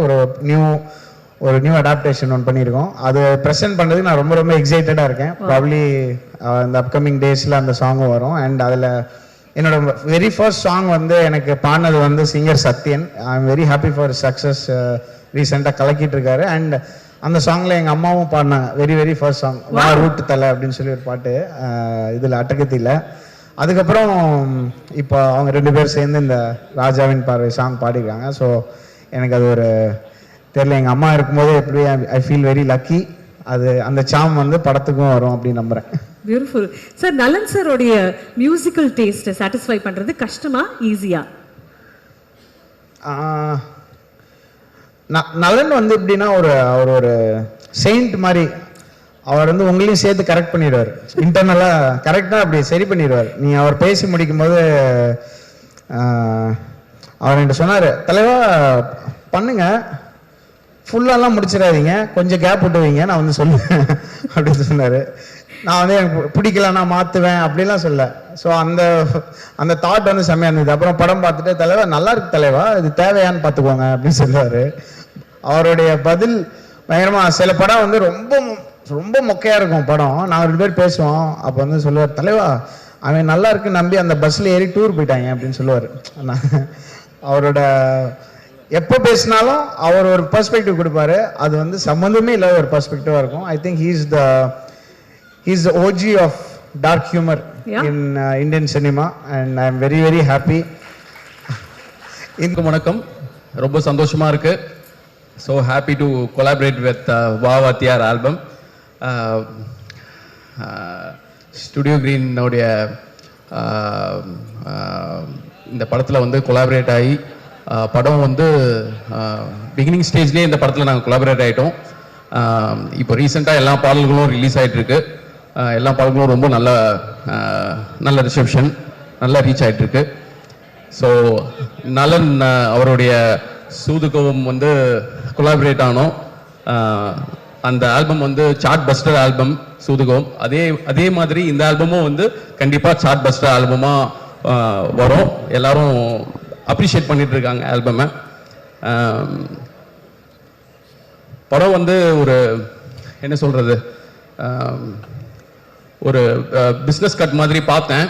ஒரு நியூ அடாப்டேஷன் ஒன்று பண்ணியிருக்கோம். அது ப்ரெசென்ட் பண்ணுறதுக்கு நான் ரொம்ப ரொம்ப எக்ஸைட்டடாக இருக்கேன். ப்ராப்ளி இந்த அப்கமிங் டேஸில் அந்த சாங்கும் வரும். அண்ட் அதில் என்னோட வெரி ஃபர்ஸ்ட் சாங் வந்து எனக்கு பாடினது வந்து singer Sathyan. I am very happy for success. ரீசெண்டாக கலக்கிட்டு இருக்காரு. அண்ட் அந்த சாங்கில் எங்கள் அம்மாவும் பாடினாங்க. வெரி ஃபர்ஸ்ட் சாங் வா ரூட்டு தலை அப்படின்னு சொல்லி ஒரு பாட்டு இதில் அட்டகத்தியில். அதுக்கப்புறம் இப்போ அவங்க 2 பேர் சேர்ந்து இந்த ராஜாவின் பார்வை சாங் பாடிருக்காங்க. ஸோ எனக்கு அது ஒரு தெரியல, எங்கள் அம்மா இருக்கும்போது எப்படி ஐ ஃபீல் வெரி லக்கி. அது அந்த சாம் வந்து படத்துக்கும் வரும் அப்படின்னு நம்புகிறேன். Beautiful sir. நலன் சாரோடைய மியூசிக்கல் டேஸ்ட்டை சாட்டிஸ்ஃபை பண்ணுறது கஷ்டமா ஈஸியா? நலன் வந்து எப்படின்னா அவர் ஒரு செயின்ட் மாதிரி. அவர் வந்து உங்களையும் சேர்த்து கரெக்ட் பண்ணிடுவார். இன்டர்னலாக கரெக்டாக அப்படி சரி பண்ணிடுவார். நீங்கள் அவர் பேசி முடிக்கும் போது அவர் என்கிட்ட சொன்னார், தலைவா பண்ணுங்க, ஃபுல்லாலாம் முடிச்சிடாதீங்க, கொஞ்சம் கேப் விட்டுவீங்க, நான் வந்து சொல்லுவேன் அப்படின்னு சொன்னார். நான் வந்து எனக்கு பிடிக்கல, நான் மாற்றுவேன் அப்படிலாம் சொல்ல. ஸோ அந்த தாட் வந்து செம்மையாக இருந்தது. அப்புறம் படம் பார்த்துட்டு, தலைவா நல்லா இருக்கு தலைவா, இது தேவையான்னு பார்த்துக்கோங்க அப்படின்னு சொல்லுவார். அவருடைய பதில் பயங்கரமாக. சில படம் வந்து ரொம்ப மொக்கையாக இருக்கும் படம். நான் 2 பேர் பேசுவோம். அப்போ வந்து சொல்லுவார், தலைவா அவன் நல்லா இருக்குன்னு நம்பி அந்த பஸ்ஸில் ஏறி டூர் போயிட்டாங்க அப்படின்னு சொல்லுவார். அவரோட எப்போ பேசினாலும் அவர் ஒரு பெர்ஸ்பெக்டிவ் கொடுப்பாரு. அது வந்து சம்மந்தமே இல்லாத ஒரு பெர்ஸ்பெக்டிவாக இருக்கும். I think he's the OG of dark humor in Indian cinema and I am very happy. வணக்கம், ரொம்ப சந்தோஷமா இருக்கு. So happy to collaborate with வாத்தியார் ஆல்பம். ஸ்டுடியோ கிரீன் உடைய இந்த படத்தில் வந்து கொலாபரேட் ஆகி படம் வந்து பிகினிங் ஸ்டேஜ்லேயே இந்த படத்தில் நாங்கள் கொலாபரேட் ஆகிட்டோம். இப்போ ரீசெண்டாக எல்லா பாடல்களும் ரிலீஸ் ஆகிட்டு இருக்கு. எல்லா பாடல்களும் ரொம்ப நல்ல ரிசப்ஷன், நல்லா ரீச் ஆகிட்டு இருக்கு. ஸோ நலன் அவருடைய சூதுகவும் வந்து கொலாபரேட் ஆனோம். அந்த ஆல்பம் வந்து சார்ட் பஸ்டர் ஆல்பம் சூதுகவும். அதே மாதிரி இந்த ஆல்பமும் வந்து கண்டிப்பாக சார்ட் பஸ்டர் ஆல்பமாக வரும். எல்லாரும் அப்ரிஷியேட் பண்ணிட்டு இருக்காங்க ஆல்பமை. படம் வந்து ஒரு என்ன சொல்றது, ஒரு பிஸ்னஸ் கட் மாதிரி பார்த்தேன்.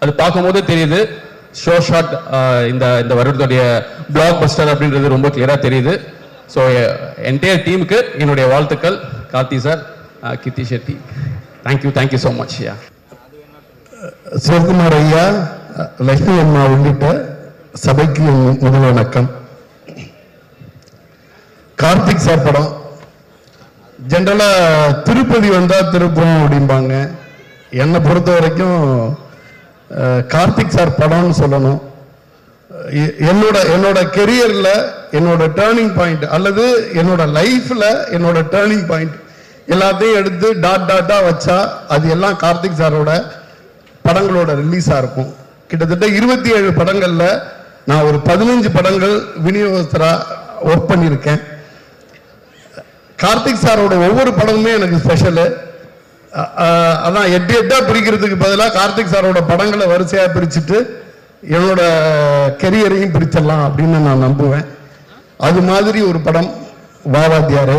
அது பார்க்கும்போது தெரியுது ஷார்ட் இந்த வருடத்துடைய பிளாக் பஸ்டர் அப்படின்றது ரொம்ப கிளியராக தெரியுது. ஸோ என்டையர் டீமுக்கு என்னுடைய வாழ்த்துக்கள். கார்த்தி சார், கீர்த்தி ஷெட்டி, தேங்க்யூ ஸோ மச். யா சிவகுமார் ஐயா, லட்சுமி அம்மா உள்ளிட்ட சபைக்கு முதல் வணக்கம். கார்த்திக் சார் படம் ஜென்ரலா திருப்பதி வந்தா திருப்பம் அப்படிம்பாங்க. என்னை பொறுத்த வரைக்கும் கார்த்திக் சார் படம்னு சொல்லணும். என்னோட கெரியர்ல என்னோட டேர்னிங் பாயிண்ட் அல்லது என்னோட லைஃப்ல என்னோட டேர்னிங் பாயிண்ட் எல்லாத்தையும் எடுத்து டாட்டா வச்சா அது எல்லாம் கார்த்திக் சாரோட படங்களோட ரிலீஸா இருக்கும். கிட்டத்தட்ட 27 படங்கள்ல நான் ஒரு 15 படங்கள் விநியோகஸ்தராக ஒர்க் பண்ணியிருக்கேன். கார்த்திக் சாரோட ஒவ்வொரு படமுமே எனக்கு ஸ்பெஷலு. அதான் 8 பிரிக்கிறதுக்கு பதிலாக கார்த்திக் சாரோட படங்களை வரிசையாக பிரிச்சுட்டு என்னோட கெரியரையும் பிரிச்சிடலாம் அப்படின்னு நான் நம்புவேன். அது மாதிரி ஒரு படம் வாவாத்தியாரே.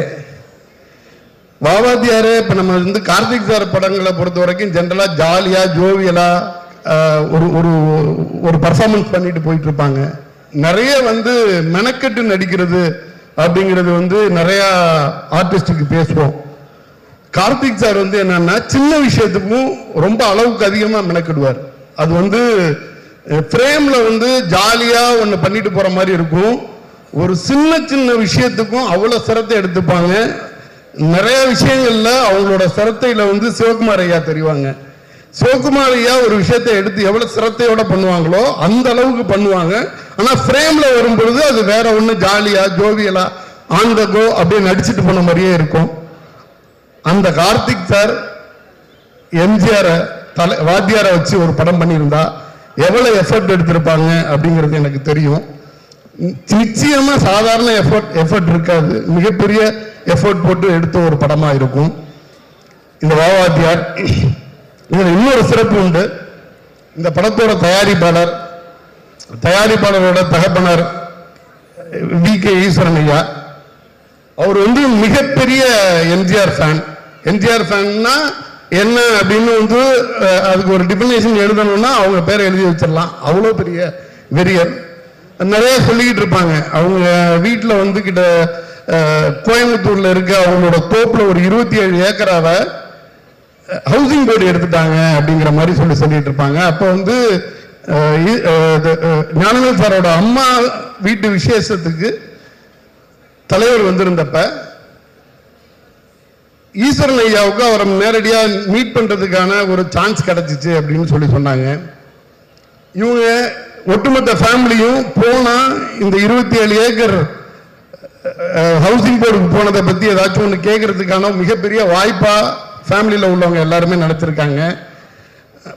இப்போ நம்ம வந்து கார்த்திக் சார் படங்களை பொறுத்த வரைக்கும் ஜென்ரலாக ஜாலியாக ஜோவியலாக ஒரு ஒரு பர்ஃபார்மன்ஸ் பண்ணிட்டு போயிட்டு இருப்பாங்க. நிறைய வந்து மெனக்கெட்டு நடிக்கிறது அப்படிங்கிறது வந்து நிறையா ஆர்டிஸ்டுக்கு பேசுவோம். கார்த்திக் சார் வந்து என்னன்னா சின்ன விஷயத்துக்கும் ரொம்ப அளவுக்கு அதிகமாக மெனக்கிடுவார். அது வந்து ஃப்ரேம்ல வந்து ஜாலியாக ஒன்று பண்ணிட்டு போற மாதிரி இருக்கும். ஒரு சின்ன சின்ன விஷயத்துக்கும் அவ்வளோ சிரத்தை எடுத்துப்பாங்க. நிறைய விஷயங்கள்ல அவங்களோட சிரத்தையில வந்து சிவகுமார் ஐயா தெரிவாங்க. சிவகுமார் ஐயா ஒரு விஷயத்தை எடுத்து எவ்வளவு சிரத்தையோட பண்ணுவாங்களோ அந்த அளவுக்கு பண்ணுவாங்க. ஆனா ஃப்ரேம்ல வரும்பொழுது அது வேற ஒண்ணு ஜாலியா ஜோவியலா ஆன் த கோ அப்படியே நடிச்சுட்டு போன மாதிரியே இருக்கும். அந்த கார்த்திக் சார் எம்ஜிஆர் வாத்தியாரை வச்சு ஒரு படம் பண்ணியிருந்தா எவ்வளவு எஃபர்ட் எடுத்திருப்பாங்க அப்படிங்கிறது எனக்கு தெரியும். நிச்சயமா சாதாரண எஃபர்ட் இருக்காது, மிகப்பெரிய எஃபர்ட் போட்டு எடுத்த ஒரு படமா இருக்கும் இந்த வாவாத்தியார். இதுல இன்னொரு சிறப்பு உண்டு. இந்த படத்தோட தயாரிப்பாளரோட தகப்பனர் வி.கே. ஈஸ்வரன் ஐயா, அவர் வந்து மிகப்பெரிய எம்ஜிஆர் ஃபேன். எம்ஜிஆர் ஃபேன்னா என்ன அப்படின்னு வந்து அதுக்கு ஒரு டிஃபினேஷன் எழுதணும்னா அவங்க பேரை எழுதி வச்சிடலாம், அவ்வளோ பெரிய வெறியர். நிறைய சொல்லிக்கிட்டு இருப்பாங்க. அவங்க வீட்டில் வந்து கிட்ட கோயம்புத்தூர்ல இருக்க அவங்களோட தோப்புல ஒரு 27 ஏக்கராவை ஹவுசிங் போர்டு எடுத்துட்டாங்க அப்படிங்கிற மாதிரி சொல்லிட்டு இருப்பாங்க. அப்போ வந்து ஞானவேல் சாரோட அம்மா வீட்டு விசேஷத்துக்கு தலைவர் வந்திருந்தப்ப ஈஸ்வரன் ஐயாவுக்கு அவரை நேரடியாக மீட் பண்றதுக்கான ஒரு சான்ஸ் கிடைச்சிச்சு அப்படின்னு சொன்னாங்க. இவங்க ஒட்டுமொத்த ஃபேமிலியும் போனா இந்த 27 ஏக்கர் ஹவுசிங் போர்டுக்கு போனதை பத்தி ஏதாச்சும் ஒன்று கேட்கறதுக்கான மிகப்பெரிய வாய்ப்பா ஃபேமிலியில் உள்ளவங்க எல்லாருமே நடத்திருக்காங்க.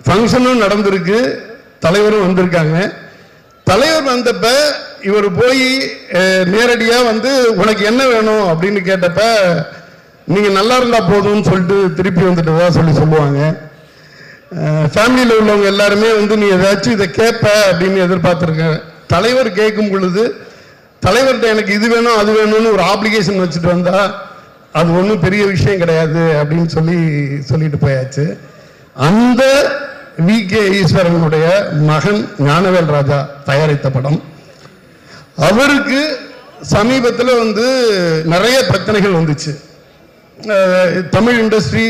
ஃபங்க்ஷனும் நடந்திருக்கு, தலைவரும் வந்திருக்காங்க. தலைவர் வந்தப்ப இவர் போய் நேரடியாக வந்து உனக்கு என்ன வேணும் அப்படின்னு கேட்டப்ப நீங்க நல்லா இருந்தா போதும்னு சொல்லிட்டு திருப்பி வந்துட்டதா சொல்லுவாங்க. ஃபேமிலியில் உள்ளவங்க எல்லாருமே வந்து நீ ஏதாச்சும் இதை கேட்ப அப்படின்னு எதிர்பார்த்துருக்க. தலைவர் கேட்கும் பொழுது தலைவர்கிட்ட எனக்கு இது வேணும் அது வேணும்னு ஒரு ஆப்ளிகேஷன் வச்சுட்டு வந்தா அது ஒன்றும் பெரிய விஷயம் கிடையாது அப்படின்னு சொல்லிட்டு போயாச்சு. அந்த வி.கே. ஈஸ்வரனுடைய மகன் ஞானவேல் ராஜா தயாரித்த படம். அவருக்கு சமீபத்தில் வந்து நிறைய பிரச்சனைகள் வந்துச்சு. தமிழ் இண்டஸ்ட்ரி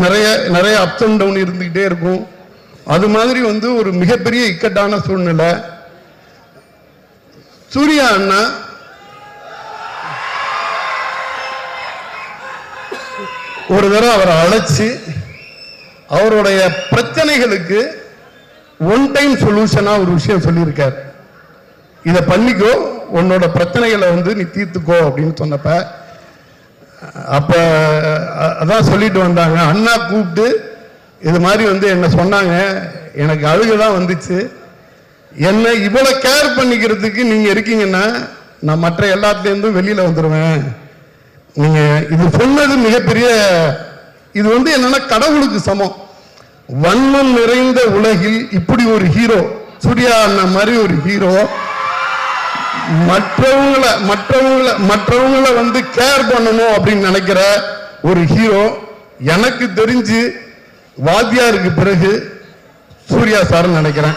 நிறைய அப்ஸ் அண்ட் டவுன் இருந்துகிட்டே இருக்கும். அது மாதிரி வந்து ஒரு மிகப்பெரிய இக்கட்டான சூழ்நிலை. சூர்யா அண்ணா ஒரு தடவை அவரை அழைச்சி அவருடைய பிரச்சனைகளுக்கு ஒன் டைம் சொல்யூஷனா ஒரு விஷயம் சொல்லியிருக்கார். இதை பண்ணிக்கோ, உன்னோட பிரச்சனைகளை வந்து நீ தீர்த்துக்கோ அப்படின்னு சொன்னப்ப அப்ப அதான் சொல்லிட்டு வந்தாங்க. அண்ணா கூப்பிட்டு இது மாதிரி வந்து என்ன சொன்னாங்க, எனக்கு அழுகுதான் வந்துச்சு. என்ன இவ்வளவு கேர் பண்ணிக்கிறதுக்கு நீங்க இருக்கீங்கன்னா நான் மற்ற எல்லாத்துலேருந்தும் வெளியில வந்துடுவேன். நீங்க இது சொன்னது மிகப்பெரிய, இது வந்து என்னன்னா கடவுளுக்கு சமம். வன்மம் நிறைந்த உலகில் இப்படி ஒரு ஹீரோ, சூர்யா அண்ணா மாதிரி ஒரு ஹீரோ மற்றவங்களை வந்து கேர் பண்ணணும் அப்படின்னு நினைக்கிற ஒரு ஹீரோ எனக்கு தெரிஞ்சு வாத்தியாருக்கு பிறகு சூர்யா சார் நினைக்கிறேன்.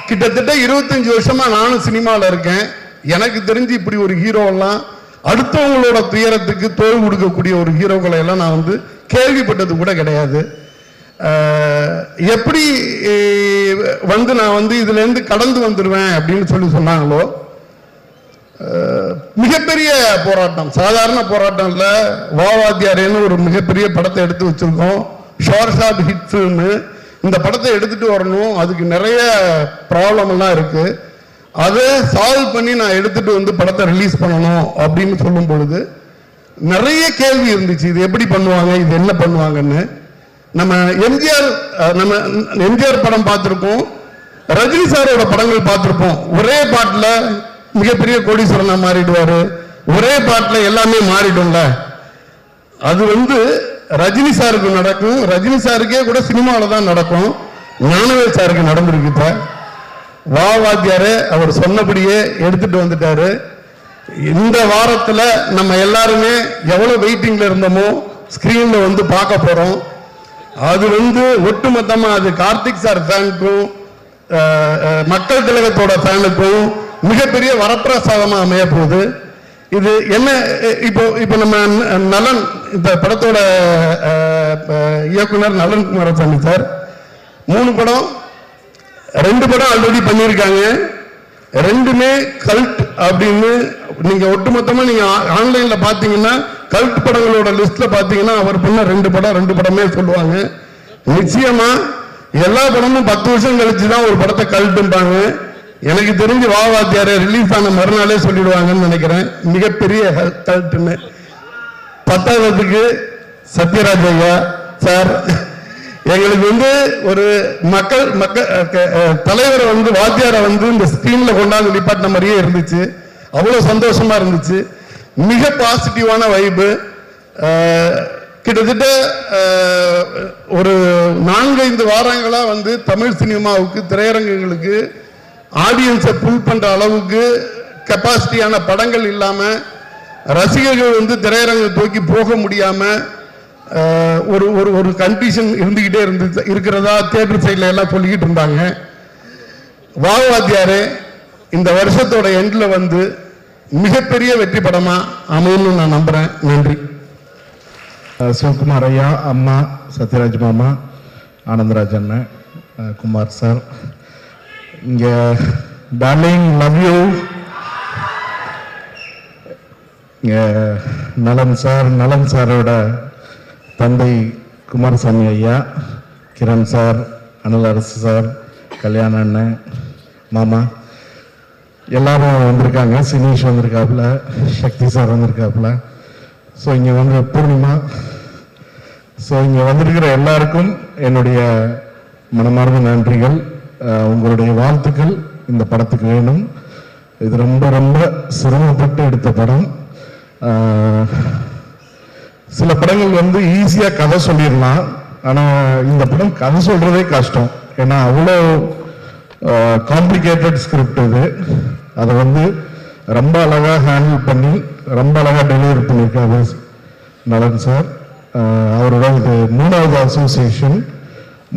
கிட்டத்தட்ட 25 வருஷமா நானும் சினிமாவில் இருக்கேன். எனக்கு தெரிஞ்சு இப்படி ஒரு ஹீரோலாம் அடுத்தவங்களோட துயரத்துக்கு தோல் கொடுக்கக்கூடிய ஒரு ஹீரோக்களை எல்லாம் நான் வந்து கேள்விப்பட்டது கூட கிடையாது. எப்படி வந்து நான் வந்து இதுல இருந்து கடந்து வந்துடுவேன் அப்படின்னு சொன்னாங்களோ, மிகப்பெரிய போராட்டம், சாதாரண போராட்டம் இல்ல. வாவாத்தியாரேன்னு ஒரு மிகப்பெரிய படத்தை எடுத்து வச்சிருக்கோம், ஷார்ட் ஷார்ட் ஹிட் ஃபில்ம். இந்த படத்தை எடுத்துட்டு வரணும், அதுக்கு நிறைய ப்ராப்ளம் எல்லாம் இருக்கு. அதை சால்வ் பண்ணி நான் எடுத்துட்டு வந்து படத்தை ரிலீஸ் பண்ணணும் அப்படின்னு சொல்லும் பொழுது நிறைய கேள்வி இருந்துச்சு. இது எப்படி பண்ணுவாங்க, இது என்ன பண்ணுவாங்கன்னு. நம்ம எம்ஜிஆர் படம் பார்த்துருப்போம், ரஜினி சாரோட படங்கள் பார்த்துருப்போம். ஒரே பாட்டுல மிகப்பெரிய கோடீஸ்வரனா மாறிடுவாரு, ஒரே பாட்டுல எல்லாமே மாறிடும்ல. அது ரஜினி சாருக்கு நடக்கும், ரஜினி சாருக்கே கூட சினிமாவில் தான் நடக்கும். ஞானவேல் சாருக்கு நடந்திருக்கு. இப்ப வாத்தியாரே அவர் சொன்னபடியே எடுத்துட்டு வந்துட்டாரு. இந்த வாரத்துல நம்ம எல்லாருமே எவ்வளவு வெயிட்டிங்ல இருந்தோமோ ஸ்கிரீன்ல பார்க்க போறோம். அது ஒட்டுமொத்தமா அது கார்த்திக் சார் ஃபேனுக்கும் மக்கள் திலகத்தோட ஃபேனுக்கும் மிகப்பெரிய வரப்பிரசாதமா அமைய போகுது. இது என்ன, இப்போ நம்ம நலன், இந்த படத்தோட இயக்குனர் நலன் குமாரசாமி சார் 3 படம், 2 படம் ஆல்ரெடி பண்ணியிருக்காங்க. 2மே கல்ட் அப்படின்னு நீங்க ஒட்டுமொத்தமா நீங்க ஆன்லைன்ல பாத்தீங்கன்னா கல்ட் படங்களோட லிஸ்ட்ல பாத்தீங்கன்னா அவர் பண்ண 2 படமே சொல்லுவாங்க. நிச்சயமா எல்லா படமும் 10 வருஷம் கழிச்சு தான் ஒரு படத்தை கல்ட்டும்பாங்க. எனக்கு தெரிஞ்சு வாத்தியாரே ரிலீஸ் ஆன மறுநாளே சொல்லிடுவாங்கன்னு நினைக்கிறேன் மிகப்பெரிய கல்ட்டுன்னு. 10வதுக்கு சத்யராஜ் ஐயா சார் எங்களுக்கு ஒரு மக்கள் தலைவரை வாத்தியாரை இந்த ஸ்கிரீன்ல கொண்டாந்து நிப்பாட்டின மாதிரியே இருந்துச்சு. அவ்வளவு சந்தோஷமா இருந்துச்சு. மிக பாசிட்டிவான வைபு. கிட்டத்தட்ட ஒரு 4-5 வாரங்களா தமிழ் சினிமாவுக்கு திரையரங்குகளுக்கு ஆடியன்ஸை புல் பண்ற அளவுக்கு கெப்பாசிட்டியான படங்கள் இல்லாம ரசிகர்கள் திரையரங்கு தூக்கி போக முடியாம ஒரு ஒரு கண்டிஷன் இருந்துகிட்டே இருக்கிறதா தியேட்டர் சைட்ல எல்லாம் சொல்லிக்கிட்டு இருந்தாங்க. வாத்தியாரே இந்த வருஷத்தோட எண்ட்ல மிகப்பெரிய வெற்றி படமா அமையும்னு நான் நம்புறேன். நன்றி. சிவகுமார் ஐயா, அம்மா, சத்யராஜ் மாமா, ஆனந்தராஜ் அண்ணன், குமார் சார், இங்க டார்லிங் லவ் யூ, இங்க நலன் சாரோட தந்தை குமாரசாமி ஐயா, கிரண் சார், அனில் அரசு சார், கல்யாண அண்ணன், மாமா எல்லாரும் வந்திருக்காங்க. சினீஷ் வந்திருக்காப்புல, சக்தி சார் வந்திருக்காப்புல. ஸோ இங்கே பூர்ணிமா. ஸோ இங்கே வந்திருக்கிற எல்லாருக்கும் என்னுடைய மனமார்ந்த நன்றிகள். உங்களுடைய வாழ்த்துக்கள் இந்த படத்துக்கு வேணும். இது ரொம்ப ரொம்ப சிரமப்பட்டு எடுத்த படம். சில படங்கள் ஈஸியாக கதை சொல்லிடலாம், ஆனால் இந்த படம் கதை சொல்றதே கஷ்டம். ஏன்னா அவ்வளோ காம்ப்ளிகேட்டட் ஸ்கிரிப்ட் இது. அதை ரொம்ப அழகாக ஹேண்டில் பண்ணி ரொம்ப அழகாக டெலிவரி பண்ணியிருக்காரு நலன் சார். அவரோட இது 3வது அசோசியேஷன்.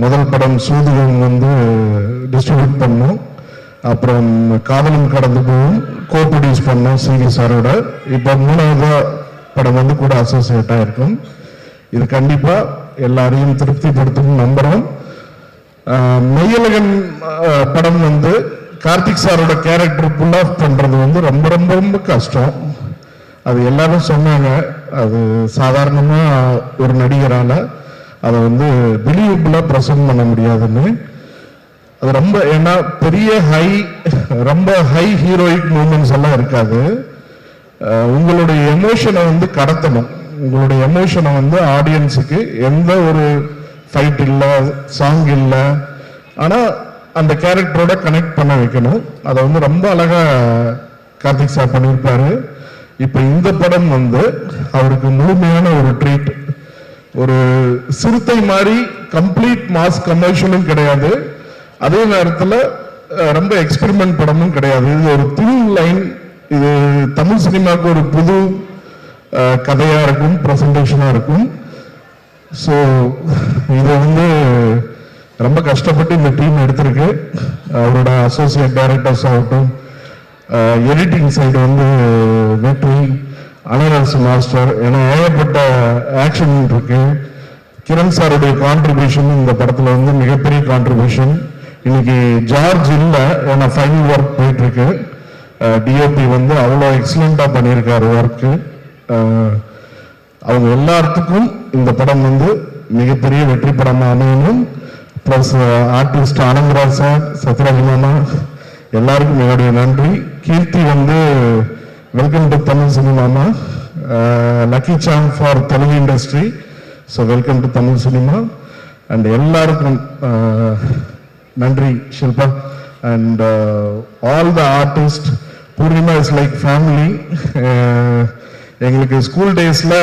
முதல் படம் சூதுகம் டிஸ்ட்ரிபியூட் பண்ணோம், அப்புறம் காதலும் கடந்து போகும் கோ ப்ரொடியூஸ் பண்ணோம் சிவி சாரோட. இப்போ 3வது படம் கூட அசோசியேட் ஆயிருக்கும். இது கண்டிப்பா எல்லாரையும் திருப்திப்படுத்தும் நம்புறோம். மெய்யழகன் படம் கார்த்திக் சாரோட கேரக்டர் புல் ஆஃப் பண்றது ரொம்ப ரொம்ப ரொம்ப கஷ்டம். அது எல்லாரும் சொன்னாங்க. அது சாதாரணமா ஒரு நடிகரால அதை பிலீவபிளா பிரசன்ட் பண்ண முடியாதுன்னு. அது ரொம்ப, ஏன்னா பெரிய ரொம்ப ஹை ஹீரோயிக் மூமெண்ட்ஸ் எல்லாம் இருக்காது. உங்களுடைய எமோஷனை கடத்தணும். உங்களுடைய எமோஷனை ஆடியன்ஸுக்கு எந்த ஒரு ஃபைட் இல்லை, சாங் இல்லை, ஆனால் அந்த கேரக்டரோட கனெக்ட் பண்ண வைக்கணும். அதை ரொம்ப அழகா கார்த்திக் சார் பண்ணியிருப்பாரு. இப்போ இந்த படம் அவருக்கு முழுமையான ஒரு ட்ரீட். ஒரு சிறுத்தை மாதிரி கம்ப்ளீட் மாஸ் கமர்ஷியலும் கிடையாது, அதே நேரத்தில் ரொம்ப எக்ஸ்பெரிமெண்ட் படமும் கிடையாது. இது ஒரு தின் லைன். இது தமிழ் சினிமாவுக்கு ஒரு புது கதையா இருக்கும், பிரசன்டேஷனா இருக்கும். ஸோ இது ரொம்ப கஷ்டப்பட்டு இந்த டீம் எடுத்திருக்கு. அவரோட அசோசியேட் டைரக்டர்ஸ் ஆகட்டும், எடிட்டிங் சைடு வெற்றி, அனரசு மாஸ்டர், ஏன்னா ஏகப்பட்ட ஆக்ஷன் இருக்கு. கிரண் சாருடைய கான்ட்ரிபியூஷன் இந்த படத்தில் மிகப்பெரிய கான்ட்ரிபியூஷன். இன்னைக்கு ஜார்ஜ் இல்லை, ஏன்னா ஃபைனல் ஒர்க் போயிட்டு இருக்கு. டிஓபி அவ்வளோ எக்ஸலண்டா பண்ணியிருக்காரு ஒர்க்கு. அவங்க எல்லாத்துக்கும் இந்த படம் மிகப்பெரிய வெற்றி படமா அமையணும். Plus artist Anandaraj sir, Sathyaraj மாமா, எல்லாருக்கும் என்னுடைய நன்றி. கீர்த்தி வெல்கம் டு தமிழ் சினிமாமா, lucky charm for Telugu industry. So welcome to Tamil cinema. And எல்லாருக்கும் நன்றி Shilpa. And all the artist, Poornima is like family. எங்களுக்கு ஸ்கூல் டேஸில்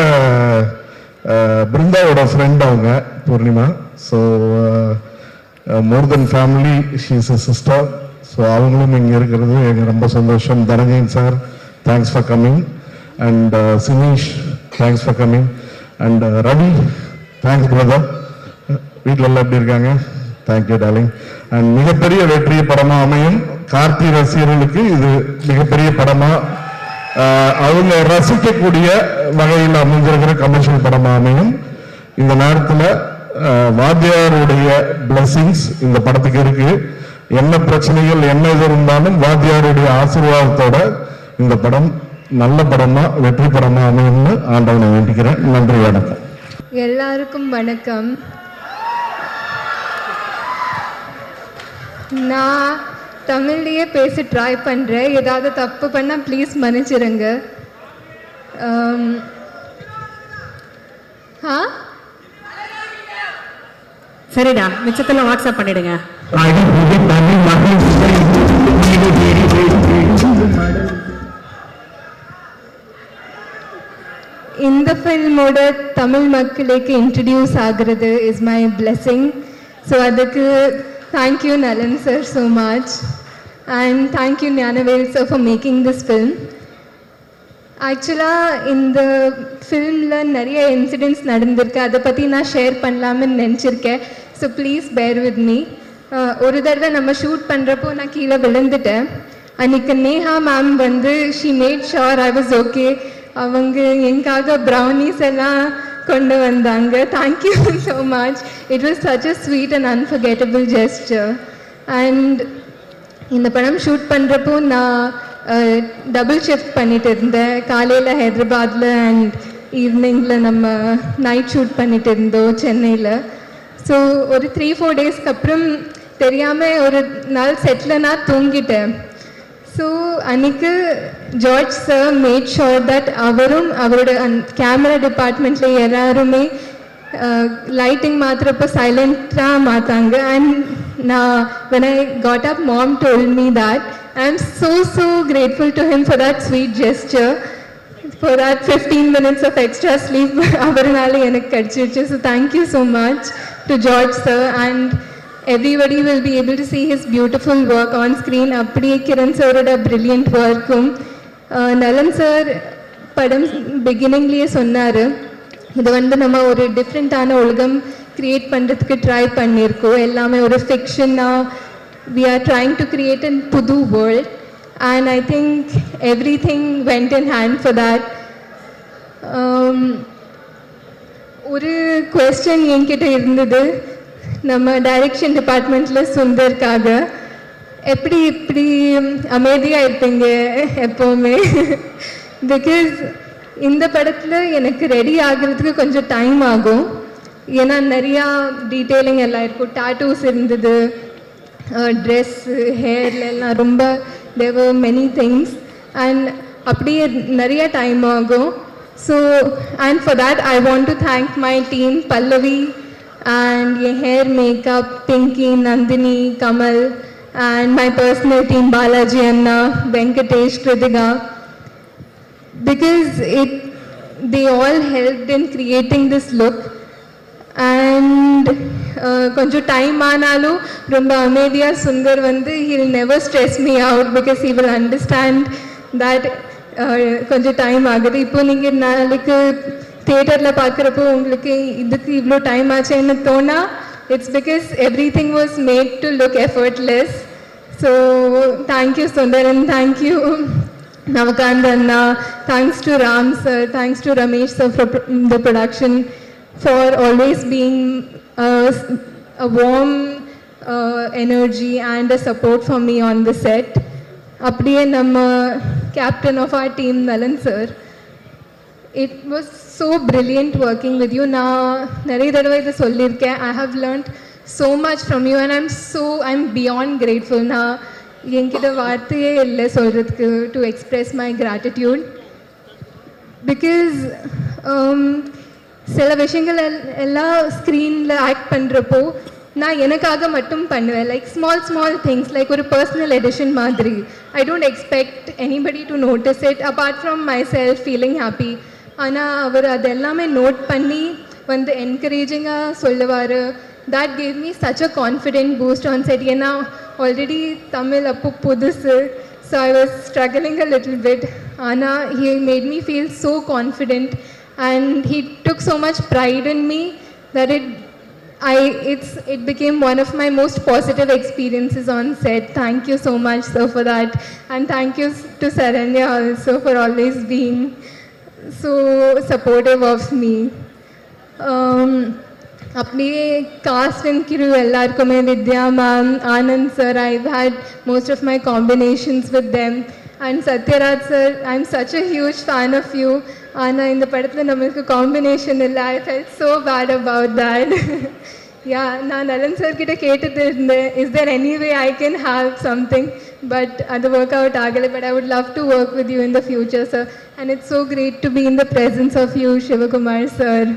பிருந்தாவோட ஃப்ரெண்ட் அவங்க Poornima. So more than family, she is a sister. So அவங்களும் இங்கே இருக்கிறது எனக்கு ரொம்ப சந்தோஷம். Dhananjayan sir, thanks for coming. And Sineesh, thanks for coming. And Ravi, thanks brother. வீட்டில் எல்லாம் எப்படி இருக்காங்க? Thank you darling. அண்ட் மிகப்பெரிய வெற்றி படமாக அமையும். கார்த்தி ரசிகர்களுக்கு இது மிகப்பெரிய படமாக அவங்க ரசிக்கக்கூடிய வகையில் அமைஞ்சிருக்கிற கமர்ஷியல் படமாக அமையும். இந்த நேரத்தில் வாத்தியாருடைய பிளஸிங்ஸ் இந்த படத்துக்கு இருக்கு. என்ன பிரச்சனைகள் என்ன இது இருந்தாலும் வாத்தியாருடைய ஆசீர்வாதத்தோட இந்த படம் நல்ல படமா வெற்றி படமா அமையும்னு ஆண்டவனை வேண்டிக்கிறேன். நன்றி, வணக்கம். எல்லாருக்கும் வணக்கம். நான் தமிழ்லையே பேச ட்ரை பண்ணுறேன். ஏதாவது தப்பு பண்ணால் ப்ளீஸ் மன்னிச்சிருங்க. சரிடா, மிச்சத்தில் வாட்ஸ்அப் பண்ணிடுங்க. இந்த ஃபில்மோட தமிழ் மக்களுக்கு இன்ட்ரடியூஸ் ஆகிறது இஸ் மை பிளெஸிங். ஸோ அதுக்கு தேங்க்யூ நலன் sir so much. And thank you Gnanavel sir for making this film. ஆக்சுவலாக இந்த ஃபில்மில் நிறைய இன்சிடென்ட்ஸ் நடந்திருக்கு. அதை பற்றி நான் ஷேர் பண்ணலாம்னு நினச்சிருக்கேன். So please bear with me. ஒரு தடவை நம்ம ஷூட் பண்ணுறப்போ நான் கீழே விழுந்துட்டேன். அன்றைக்கி நேஹா மேம் வந்து she mat sure I was okay. அவங்க எனக்காக ப்ரௌனிஸ் எல்லாம் கொண்டு வந்தாங்க. Thank you so much. It was such a sweet and unforgettable gesture. And இந்த படம் ஷூட் பண்ணுறப்போ நான் டபுள் ஷிஃப்ட் பண்ணிட்டு இருந்தேன். காலையில் ஹைதராபாத்தில் அண்ட் ஈவினிங்கில் நம்ம நைட் ஷூட் பண்ணிட்டு இருந்தோம் சென்னையில். ஸோ ஒரு 3-4 டேஸ்க்கு அப்புறம் தெரியாமல் ஒரு நாள் செட்டில் நான் தூங்கிட்டேன். ஸோ அன்றைக்கு George sir mat sure that அவரும் அவரோட கேமரா டிபார்ட்மெண்ட்டில் எல்லாருமே லைட்டிங் மாத்திரப்போ சைலண்ட்டாக மாற்றாங்க. அண்ட் நான் when I got up, mom told me that. I am so grateful to him for that sweet gesture, for that 15 minutes of extra sleep அவர்னால எனக்கு கிடைச்சிருச்சு. So thank you so much to George sir, and everybody will be able to see his beautiful work on screen. அப்படியே கிரண் சாரோட brilliant workum. நலன் sir படம் பிகினிங்லேயே சொன்னார், இது வந்து நம்ம ஒரு டிஃப்ரெண்ட்டான உலகம் க்ரியேட் பண்ணுறதுக்கு ட்ரை பண்ணியிருக்கோம். எல்லாமே ஒரு ஃபிக்ஷனாக we are trying to create a புது world, and I think everything went in hand for that. ஒரு கொஸ்டின் என்கிட்ட இருந்தது நம்ம டைரக்ஷன் டிபார்ட்மெண்ட்டில் சுந்தர்க்காக. எப்படி இப்படி அமைதியாக இருப்பீங்க எப்போவுமே? பிகாஸ் இந்த படத்தில் எனக்கு ரெடி ஆகிறதுக்கு கொஞ்சம் டைம் ஆகும். ஏன்னா நிறையா டீட்டெயிலிங் எல்லாம் இருக்கும். டாட்டூஸ் இருந்தது, ட்ரெஸ்ஸு, ஹேர்ல எல்லாம் ரொம்ப there were many things, and அப்படியே நிறைய டைம் ஆகும். So and for that I want to thank my team, Pallavi and your hair makeup, Pinky, Nandini, Kamal, and my personal team, Balaji, Anna, Venkatesh, Kritika, because they all helped in creating this look. And கொஞ்சம் time ஆனாலும் ரொம்ப அமைதியாக சுந்தர் வந்து he will never stress me out because he will understand that கொஞ்சம் time ஆகுது. இப்போ நீங்கள் நாளைக்கு தியேட்டரில் பார்க்குறப்போ உங்களுக்கு இதுக்கு இவ்வளோ டைம் ஆச்சுன்னு தோணா, it's because everything was made to look effortless. So thank you Sundar, and thank you Navakant Anna, thanks to Ram sir, thanks to Ramesh sir for the production, for always being a warm energy and a support for me on the set. அப்படியே நம்ம captain of our team Nalan sir, it was so brilliant working with you. நான் நிறைய தடவை இதை சொல்லியிருக்கேன். I have learned so much from you, and I'm beyond grateful. நான் என்கிட்ட வார்த்தையே இல்லை சொல்கிறதுக்கு to express my gratitude. Because சில விஷயங்கள் எல்லாம் ஸ்க்ரீனில் ஆக்ட் பண்ணுறப்போ நான் எனக்காக மட்டும் பண்ணுவேன். லைக் ஸ்மால் திங்ஸ், லைக் ஒரு பர்சனல் எடிஷன் மாதிரி. I don't expect anybody to notice it apart from my self feeling happy. ஆனால் அவர் அது எல்லாமே நோட் பண்ணி வந்து என்கரேஜிங்காக சொல்லுவார். That gave me such a confident boost on set. ஏன்னா ஆல்ரெடி தமிழ் அப்போ புதுசு, so I was struggling a little bit. ஆனால் he made me feel so confident and he took so much pride in me that it became one of my most positive experiences on set. Thank you so much, sir, for that. And thank you to Saranya also for always being so supportive of me. அப்படியே cast and crew எல்லாருக்குமே, Vidya ma'am, Anand sir, I've had most of my combinations with them. And Sathyaraj sir, I am such a huge fan of you. ஆனால் இந்த படத்தில் நம்மளுக்கு combination இல்லை. I felt so bad about that. Yeah, நான் Nalan sir கிட்ட கேட்டுட்டு இருந்தேன், is there any way I can have something, but அது ஒர்க் அவுட் ஆகலை. But I would love to work with you in the future sir. And it's so great to be in the presence of you, Sivakumar sir.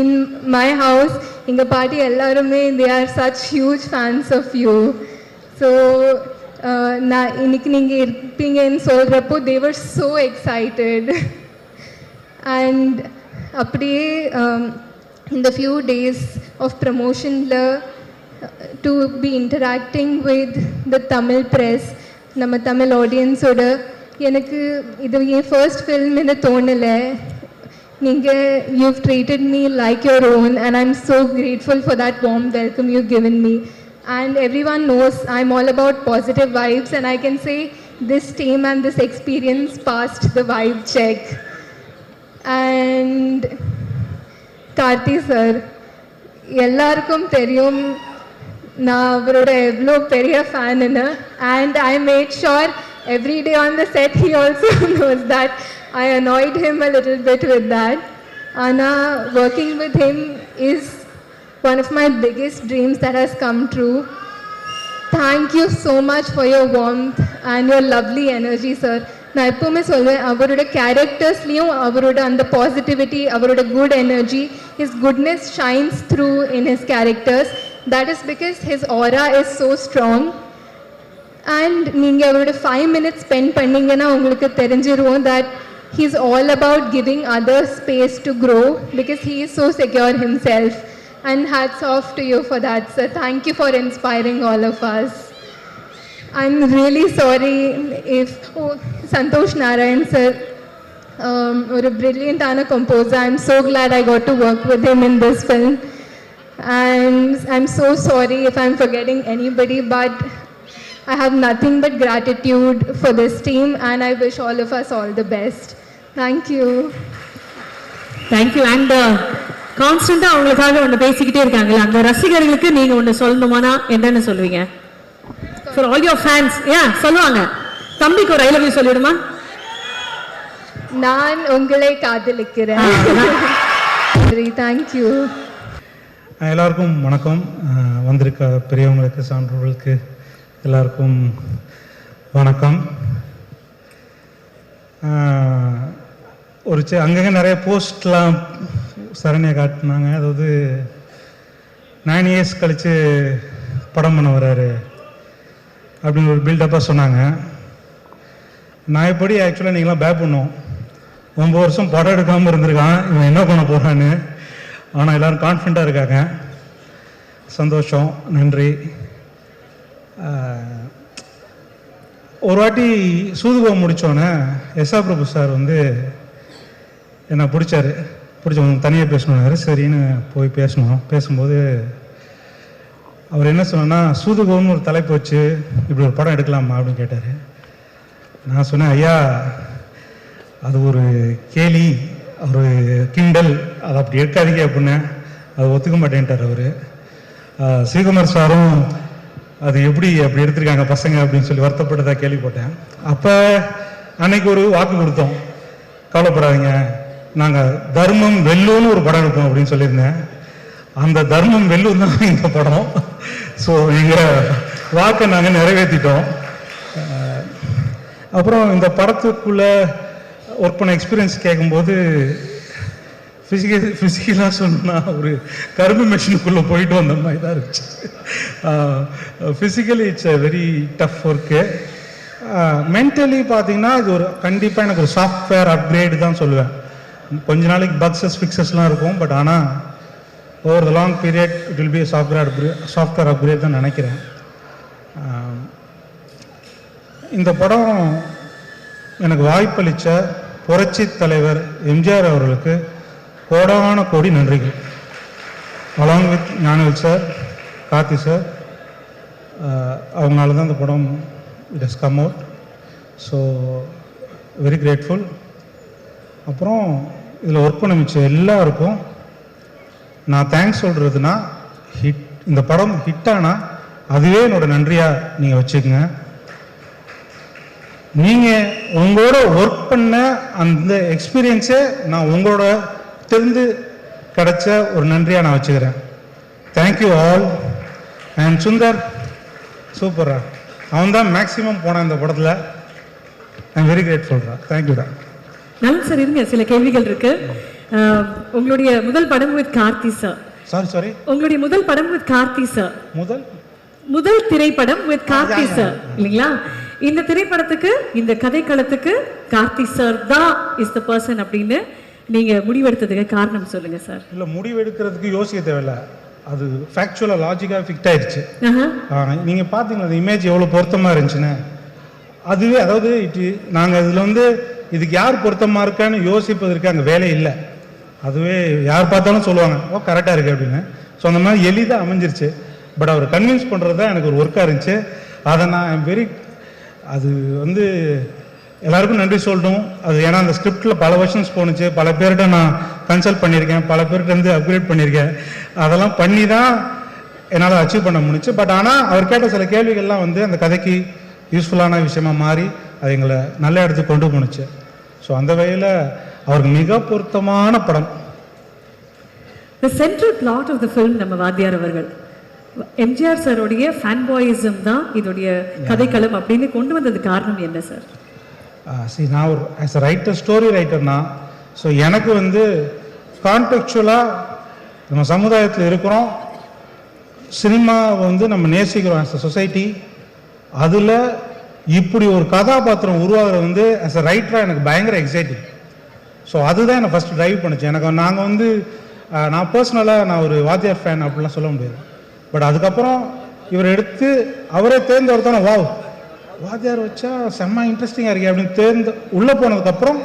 In my house, inga party ellarume, they are such huge fans of you. So na inikku neenga irpinga nu solrappo they were so excited. And apdiye in the few days of promotion la to be interacting with the Tamil press, நம்ம Tamil audience oda, எனக்கு இது என் first film னு தோணல. You've treated me like your own, and I'm so grateful for that warm welcome you've given me. And everyone knows I'm all about positive vibes, and I can say this team and this experience passed the vibe check. And Karthi sir, எல்லாருக்கும் தெரியும் நான் அவரோட எவ்வளோ பெரிய ஃபேனுன்னு. And I made sure every day on the set he also knows that. I annoyed him a little bit with that. Anna, working with him is one of my biggest dreams that has come true. Thank you so much for your warmth and your lovely energy, sir. நான் எப்பவுமே சொல்வேன், அவரோட கேரக்டர்ஸ்லேயும் அவரோட அந்த positivity, அவரோட good energy, his goodness shines through in his characters. That is because his aura is so strong. And நீங்கள் அவரோட 5 minutes spend பண்ணிங்கன்னா உங்களுக்கு தெரிஞ்சிருவோம் that he's all about giving others space to grow because he is so secure himself. And hats off to you for that, sir. Thank you for inspiring all of us. I'm really sorry if Santosh Narayan sir, a brilliant composer. I'm so glad I got to work with him in this film. And I'm so sorry if I'm forgetting anybody, but I have nothing but gratitude for this team, and I wish all of us all the best. Thank you. Thank you. And கான்ஸ்டன்டா அவங்களுக்காக ஒன்று பேசிக்கிட்டே இருக்காங்களா, அந்த ரசிகர்களுக்கு நீங்க ஒன்று சொல்லணுமானா என்னன்னு சொல்லுவீங்க? For all your fans, சொல்லுவாங்க. தம்பிக்கு ஒரு ஐ லவ் யூ சொல்லிடுமா? நான் உங்களை காதலிக்கிறேன். Thank you. எல்லாருக்கும் வணக்கம். வந்திருக்க பெரியவங்களுக்கு, சான்றோர்களுக்கு எல்லாருக்கும் வணக்கம். ஒரு அங்கங்கே நிறைய போஸ்ட்லாம் சரணியை காட்டினாங்க. அதாவது 9 years கழித்து படம் பண்ண வர்றாரு அப்படின்னு ஒரு பில்டப்பாக சொன்னாங்க. நான் எப்படி ஆக்சுவலாக நீங்களாம் பேக் பண்ணுவோம், 9 வருஷம் படம் எடுக்காமல் இருந்திருக்கான், இவன் என்ன பண்ண போகிறான்னு. ஆனால் எல்லோரும் கான்ஃபிடண்ட்டாக இருக்காங்க. சந்தோஷம், நன்றி. ஒரு வாட்டி சூதுபோக முடித்தோன்னே எஸ்ஆ பிரபு சார் வந்து என்னை பிடிச்சவங்க தனியாக பேசணுன்னாரு. சரின்னு போய் பேசும்போது அவர் என்ன சொன்னா, சூதுகோன்னு ஒரு தலைப்பு வச்சு இப்படி ஒரு படம் எடுக்கலாமா அப்படின்னு கேட்டார். நான் சொன்னேன், ஐயா அது ஒரு கேலி, ஒரு கிண்டல், அதை அப்படி எடுக்காதீங்க அப்படின்னேன். அது ஒத்துக்க மாட்டேன்ட்டார் அவர். ஸ்ரீகுமார் சாரும் அது எப்படி அப்படி எடுத்திருக்காங்க பசங்க அப்படின்னு சொல்லி வருத்தப்பட்டதாக கேள்விப்பட்டேன். அப்போ அன்னைக்கு ஒரு வாக்கு கொடுத்தோம், கவலைப்படாதீங்க, நாங்கள் தர்மம் வெல்லுன்னு ஒரு படம் எடுப்போம் அப்படின்னு சொல்லியிருந்தேன். அந்த தர்மம் வெல்லும் தான் இந்த படம். ஸோ எங்கள் வாக்கை நாங்கள் நிறைவேற்றிட்டோம். அப்புறம் இந்த படத்துக்குள்ளே ஒர்க் பண்ண எக்ஸ்பீரியன்ஸ் கேட்கும்போது ஃபிசிக்கலாக சொன்னால் ஒரு கரும்பு மெஷினுக்குள்ளே போயிட்டு வந்த மாதிரி தான் இருந்துச்சு. Physically it's a very tough work. Mentally பார்த்தீங்கன்னா இது ஒரு கண்டிப்பாக எனக்கு ஒரு சாஃப்ட்வேர் அப்கிரேடு தான் சொல்லுவேன். கொஞ்ச நாளைக்கு பக்ஸஸ் ஃபிக்ஸஸ்லாம் இருக்கும், பட் ஆனால் over the long period it will be software upgrade தான் நினைக்கிறேன். இந்த படம் எனக்கு வாய்ப்பளித்த புரட்சி தலைவர் எம்ஜிஆர் அவர்களுக்கு கோடான கோடி நன்றிகள். Along with Gnanavel sir, Karthi sir, அவங்களால தான் இந்த படம் it has come out. So very grateful. அப்புறம் இதில் ஒர்க் பண்ண மிச்ச எல்லாருக்கும் நான் தேங்க்ஸ் சொல்கிறதுனா, இந்த படம் ஹிட்டானா அதுவே என்னோட நன்றியாக நீங்கள் வச்சுக்கோங்க. நீங்கள் உங்களோட ஒர்க் பண்ண அந்த எக்ஸ்பீரியன்ஸே நான் உங்களோட தெரிந்து கிடைச்ச ஒரு நன்றியாக நான் வச்சுக்கிறேன். Thank you all. அண்ட் சுந்தர் சூப்பரா, அவன் தான் மேக்ஸிமம் போனான் இந்த படத்தில். ஐ எம் வெரி கிரேட்ஃபுல்ரா. தேங்க்யூடா. நல்ல சார், இருங்க, சில கேள்விகள் இருக்கு. உங்களுடைய முதல் படம் வித் கார்த்தி சார். சாரி உங்களுடைய முதல் படம் வித் கார்த்தி சார். முதல் திரைப்படம் வித் கார்த்தி சார் இல்லைங்களா? இந்த திரைப்படத்துக்கு, இந்த கதைக்களத்துக்கு கார்த்தி சார் தான் இஸ் த பர்சன் அப்படின்னு நீங்க முடிவெடுத்ததுக்கு காரணம் சொல்லுங்க சார். இல்ல, முடிவெடுக்கிறதுக்கு யோசிக்க தேவையில்ல, அது ஃபேக்சுவலா லாஜிக்கா ஃபிக்ட் ஆயிடுச்சு. நீங்க பாத்தீங்களா அந்த இமேஜ் எவ்வளவு பொருத்தமா இருந்துச்சுன்னு? அதுவே, அதாவது நாங்க இதுல வந்து இதுக்கு யார் பொருத்தமா இருக்கான்னு யோசிப்பதற்கு அங்கே வேலை இல்லை. அதுவே யார் பார்த்தாலும் சொல்லுவாங்க ஓ கரெக்டாக இருக்கு அப்படின்னு. ஸோ அந்த மாதிரி எளிதாக அமைஞ்சிருச்சு. பட் அவர் கன்வின்ஸ் பண்ணுறது தான் எனக்கு ஒரு ஒர்க்காக இருந்துச்சு. அதை நான் வெரி, அது வந்து எல்லாருக்கும் நன்றி சொல்லணும். அது ஏன்னா அந்த ஸ்கிரிப்டில் பல வெர்ஷன்ஸ் போணுச்சு, பல பேர்கிட்ட நான் கன்சல்ட் பண்ணியிருக்கேன், பல பேர்கிட்ட வந்து அப்கிரேட் பண்ணியிருக்கேன். அதெல்லாம் பண்ணி தான் என்னால் அச்சீவ் பண்ண முடிஞ்சு. பட் ஆனால் அவர் கேட்ட சில கேள்விகள்லாம் வந்து அந்த கதைக்கு யூஸ்ஃபுல்லான விஷயமா மாறி அது எங்களை நல்ல இடத்துக்கு கொண்டு போணுச்சு. ஸோ அந்த வகையில் அவருக்கு மிக பொருத்தமான படம். The central plot of the film நம்ம வாத்தியார் அவர்கள் எம்ஜிஆர் சாரோடைய ஃபேன் பாயிசம் தான் இதோடைய கதைக்களம் அப்படின்னு கொண்டு வந்தது காரணம் என்ன சார்? சரி, நான் ஒரு ஆஸ் அ ரைட்டர், ஸ்டோரி ரைட்டர்னா, ஸோ எனக்கு வந்து கான்டெக்சுவலாக நம்ம சமுதாயத்தில் இருக்கிறோம், சினிமாவை வந்து நம்ம நேசிக்கிறோம் ஆஸ் அ சொசைட்டி. அதில் இப்படி ஒரு கதாபாத்திரம் உருவாகிறது வந்து ஆஸ் அ ரைட்டராக எனக்கு பயங்கர எக்ஸைட்டிங். ஸோ அதுதான் என்னை ஃபஸ்ட்டு ட்ரைவ் பண்ணுச்சு. எனக்கு நாங்கள் வந்து நான் பர்சனலாக நான் ஒரு வாத்தியார் ஃபேன் அப்படிலாம் சொல்ல முடியாது. பட் அதுக்கப்புறம் இவர் எடுத்து அவரே தேர்ந்தெடுத்தோன்னா வாவ் வாத்தியார் வச்சா செம்ம இன்ட்ரெஸ்டிங்காக இருக்கே அப்படின்னு உள்ளே போனதுக்கப்புறம்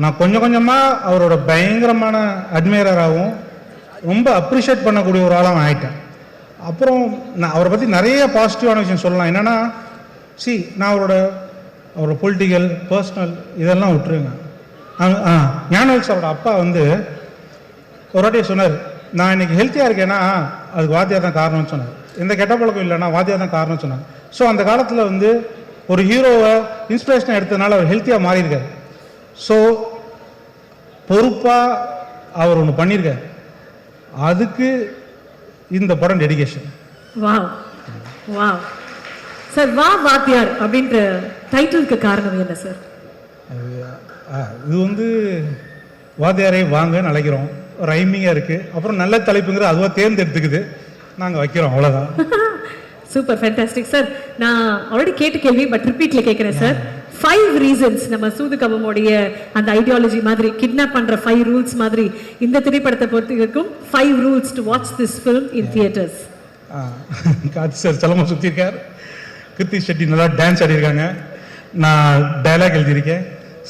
நான் கொஞ்சம் கொஞ்சமாக அவரோட பயங்கரமான அட்மையராகவும் ரொம்ப அப்ரிஷியேட் பண்ணக்கூடிய ஒரு ஆளாக ஆகிட்டேன். அப்புறம் நான் அவரை பற்றி நிறைய பாசிட்டிவான விஷயம் சொல்லலாம். என்னென்னா, நான் அவரோட பொலிட்டிக்கல், பர்சனல் இதெல்லாம் விட்டுருங்க. ஞானவேல் சாரோட அப்பா வந்து ஒரு வாட்டியே சொன்னார், நான் இன்னைக்கு ஹெல்த்தியாக இருக்கேன்னா அதுக்கு வாத்தியார் தான் காரணம்னு சொன்னார். எந்த கெட்ட பழக்கம் இல்லைன்னா வாத்தியார் தான் காரணம்னு சொன்னார். ஸோ அந்த காலத்தில் வந்து ஒரு ஹீரோவை இன்ஸ்பிரேஷனாக எடுத்ததுனால அவர் ஹெல்த்தியாக மாறியிருக்கார். ஸோ பொறுப்பாக அவர் ஒன்று பண்ணியிருக்கார். அதுக்கு இந்த படம் டெடிகேஷன். Wow wow sir. வா வாத்தியார் அப்படின்ற டைட்டிலுக்கு காரணம் என்ன சார்? இது வந்து வாத்தியாரை வாங்கன்னு அழைக்கிறோம், ரைமிங்காக இருக்குது. அப்புறம் நல்ல தலைப்புங்கிற அதுவாக தேர்ந்தெடுத்துக்குது, நாங்கள் வைக்கிறோம், அவ்வளோதான். Super, fantastic sir. நான் ஆல்ரெடி கேட்ட கேள்வி பட் ரிப்பீட்டில் கேட்குறேன் சார். 5 ரீசன்ஸ் நம்ம சூது கவமோடைய அந்த ஐடியாலஜி மாதிரி, கிட்னாப் பண்ணுற 5 ரூல்ஸ் மாதிரி இந்த திரைப்படத்தை பொறுத்த வரைக்கும் 5 rules to watch this film in theatres. Karthi sir செலமா சுற்றிருக்கார், கிருத்தி ஷெட்டி நல்லா டான்ஸ் ஆடிருக்காங்க, நான் டைலாக் எழுதியிருக்கேன்,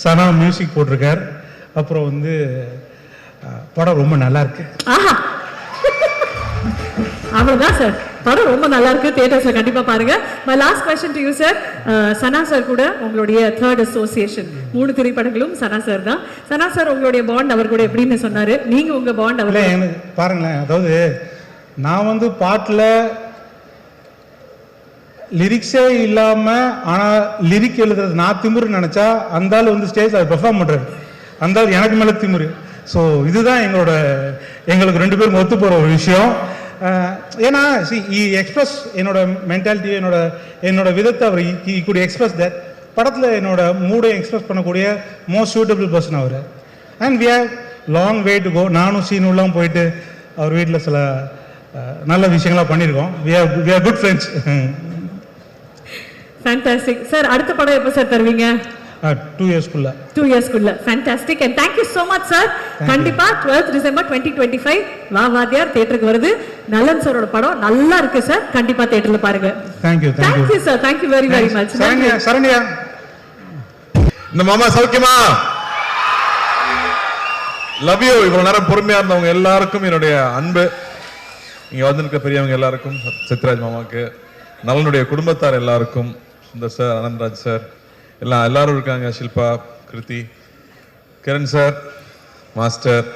சனா மியூசிக் போட்டிருக்கார். அப்புறம் வந்து படம் ரொம்ப நல்லா இருக்கு. ஆஹா, அவ்வளவுதான் சார், படம் ரொம்ப நல்லா இருக்கு, தியேட்டர்ஸ்ல கண்டிப்பா பாருங்க. My last question to you sir. Sana sir கூட உங்களுடைய 3rd அசோசியேஷன், 3 திரைப்படங்களும் சனா சார் தான். சனா சார் உங்களுடைய பாண்ட் அவர் கூட எப்படின்னு சொன்னாரு, நீங்க உங்க பாண்ட் அவர் எனக்கு பாருங்களேன். அதாவது நான் வந்து பாட்டில் லிரிக்ஸே இல்லாமல் ஆனால் லிரிக் எழுதுறது நான் திமுருன்னு நினச்சா அந்த ஆள் வந்து ஸ்டேஜ் அதை பெர்ஃபார்ம் பண்ணுறாரு, அந்த ஆள் எனக்கு மேலே திமுரு. ஸோ இதுதான் எங்களுக்கு 2 பேரும் ஒத்து போகிற ஒரு விஷயம். ஏன்னா எக்ஸ்பிரஸ் என்னோட மென்டாலிட்டி, என்னோட விதத்தை அவர் குட் எக்ஸ்பிரஸ் தட். படத்தில் என்னோட மூடை எக்ஸ்பிரஸ் பண்ணக்கூடிய மோஸ்ட் சூட்டபிள் பர்சன் அவர். And we have long way to go. நானும் சீனுலாம் போயிட்டு அவர் வீட்டில் சில நல்ல விஷயங்களாக பண்ணியிருக்கோம். We are good friends. Fantastic sir. அடுத்த படம் எப்போ சார் தருவீங்க? 2 இயர்ஸ்க்குள்ள. 2 இயர்ஸ்க்குள்ள. Fantastic and thank you so much sir. கண்டிப்பா 12th December 2025 வா வாத்தியார் தியேட்டருக்கு வருது. நலன் சாரோட படம் நல்லா இருக்கு சார். கண்டிப்பா தியேட்டர்ல பாருங்க. Thank you sir. Thank you very very much. Saranya இந்த மாமா சௌக்கியமா? Love you. இவ்வளவு நேரம் பொறுமையா இருந்தவங்க எல்லாருக்கும் என்னுடைய அன்பு. இங்க வந்திருக்க பெரியவங்க எல்லாருக்கும், சத்யராஜ் மாமாக்கு, நலனுடைய குடும்பத்தார் எல்லாருக்கும், சுந்தர் சார், அனந்தராஜ் சார், எல்லாரும் இருக்காங்க, ஷில்பா, கிருத்தி, கிரண் சார், மாஸ்டர்.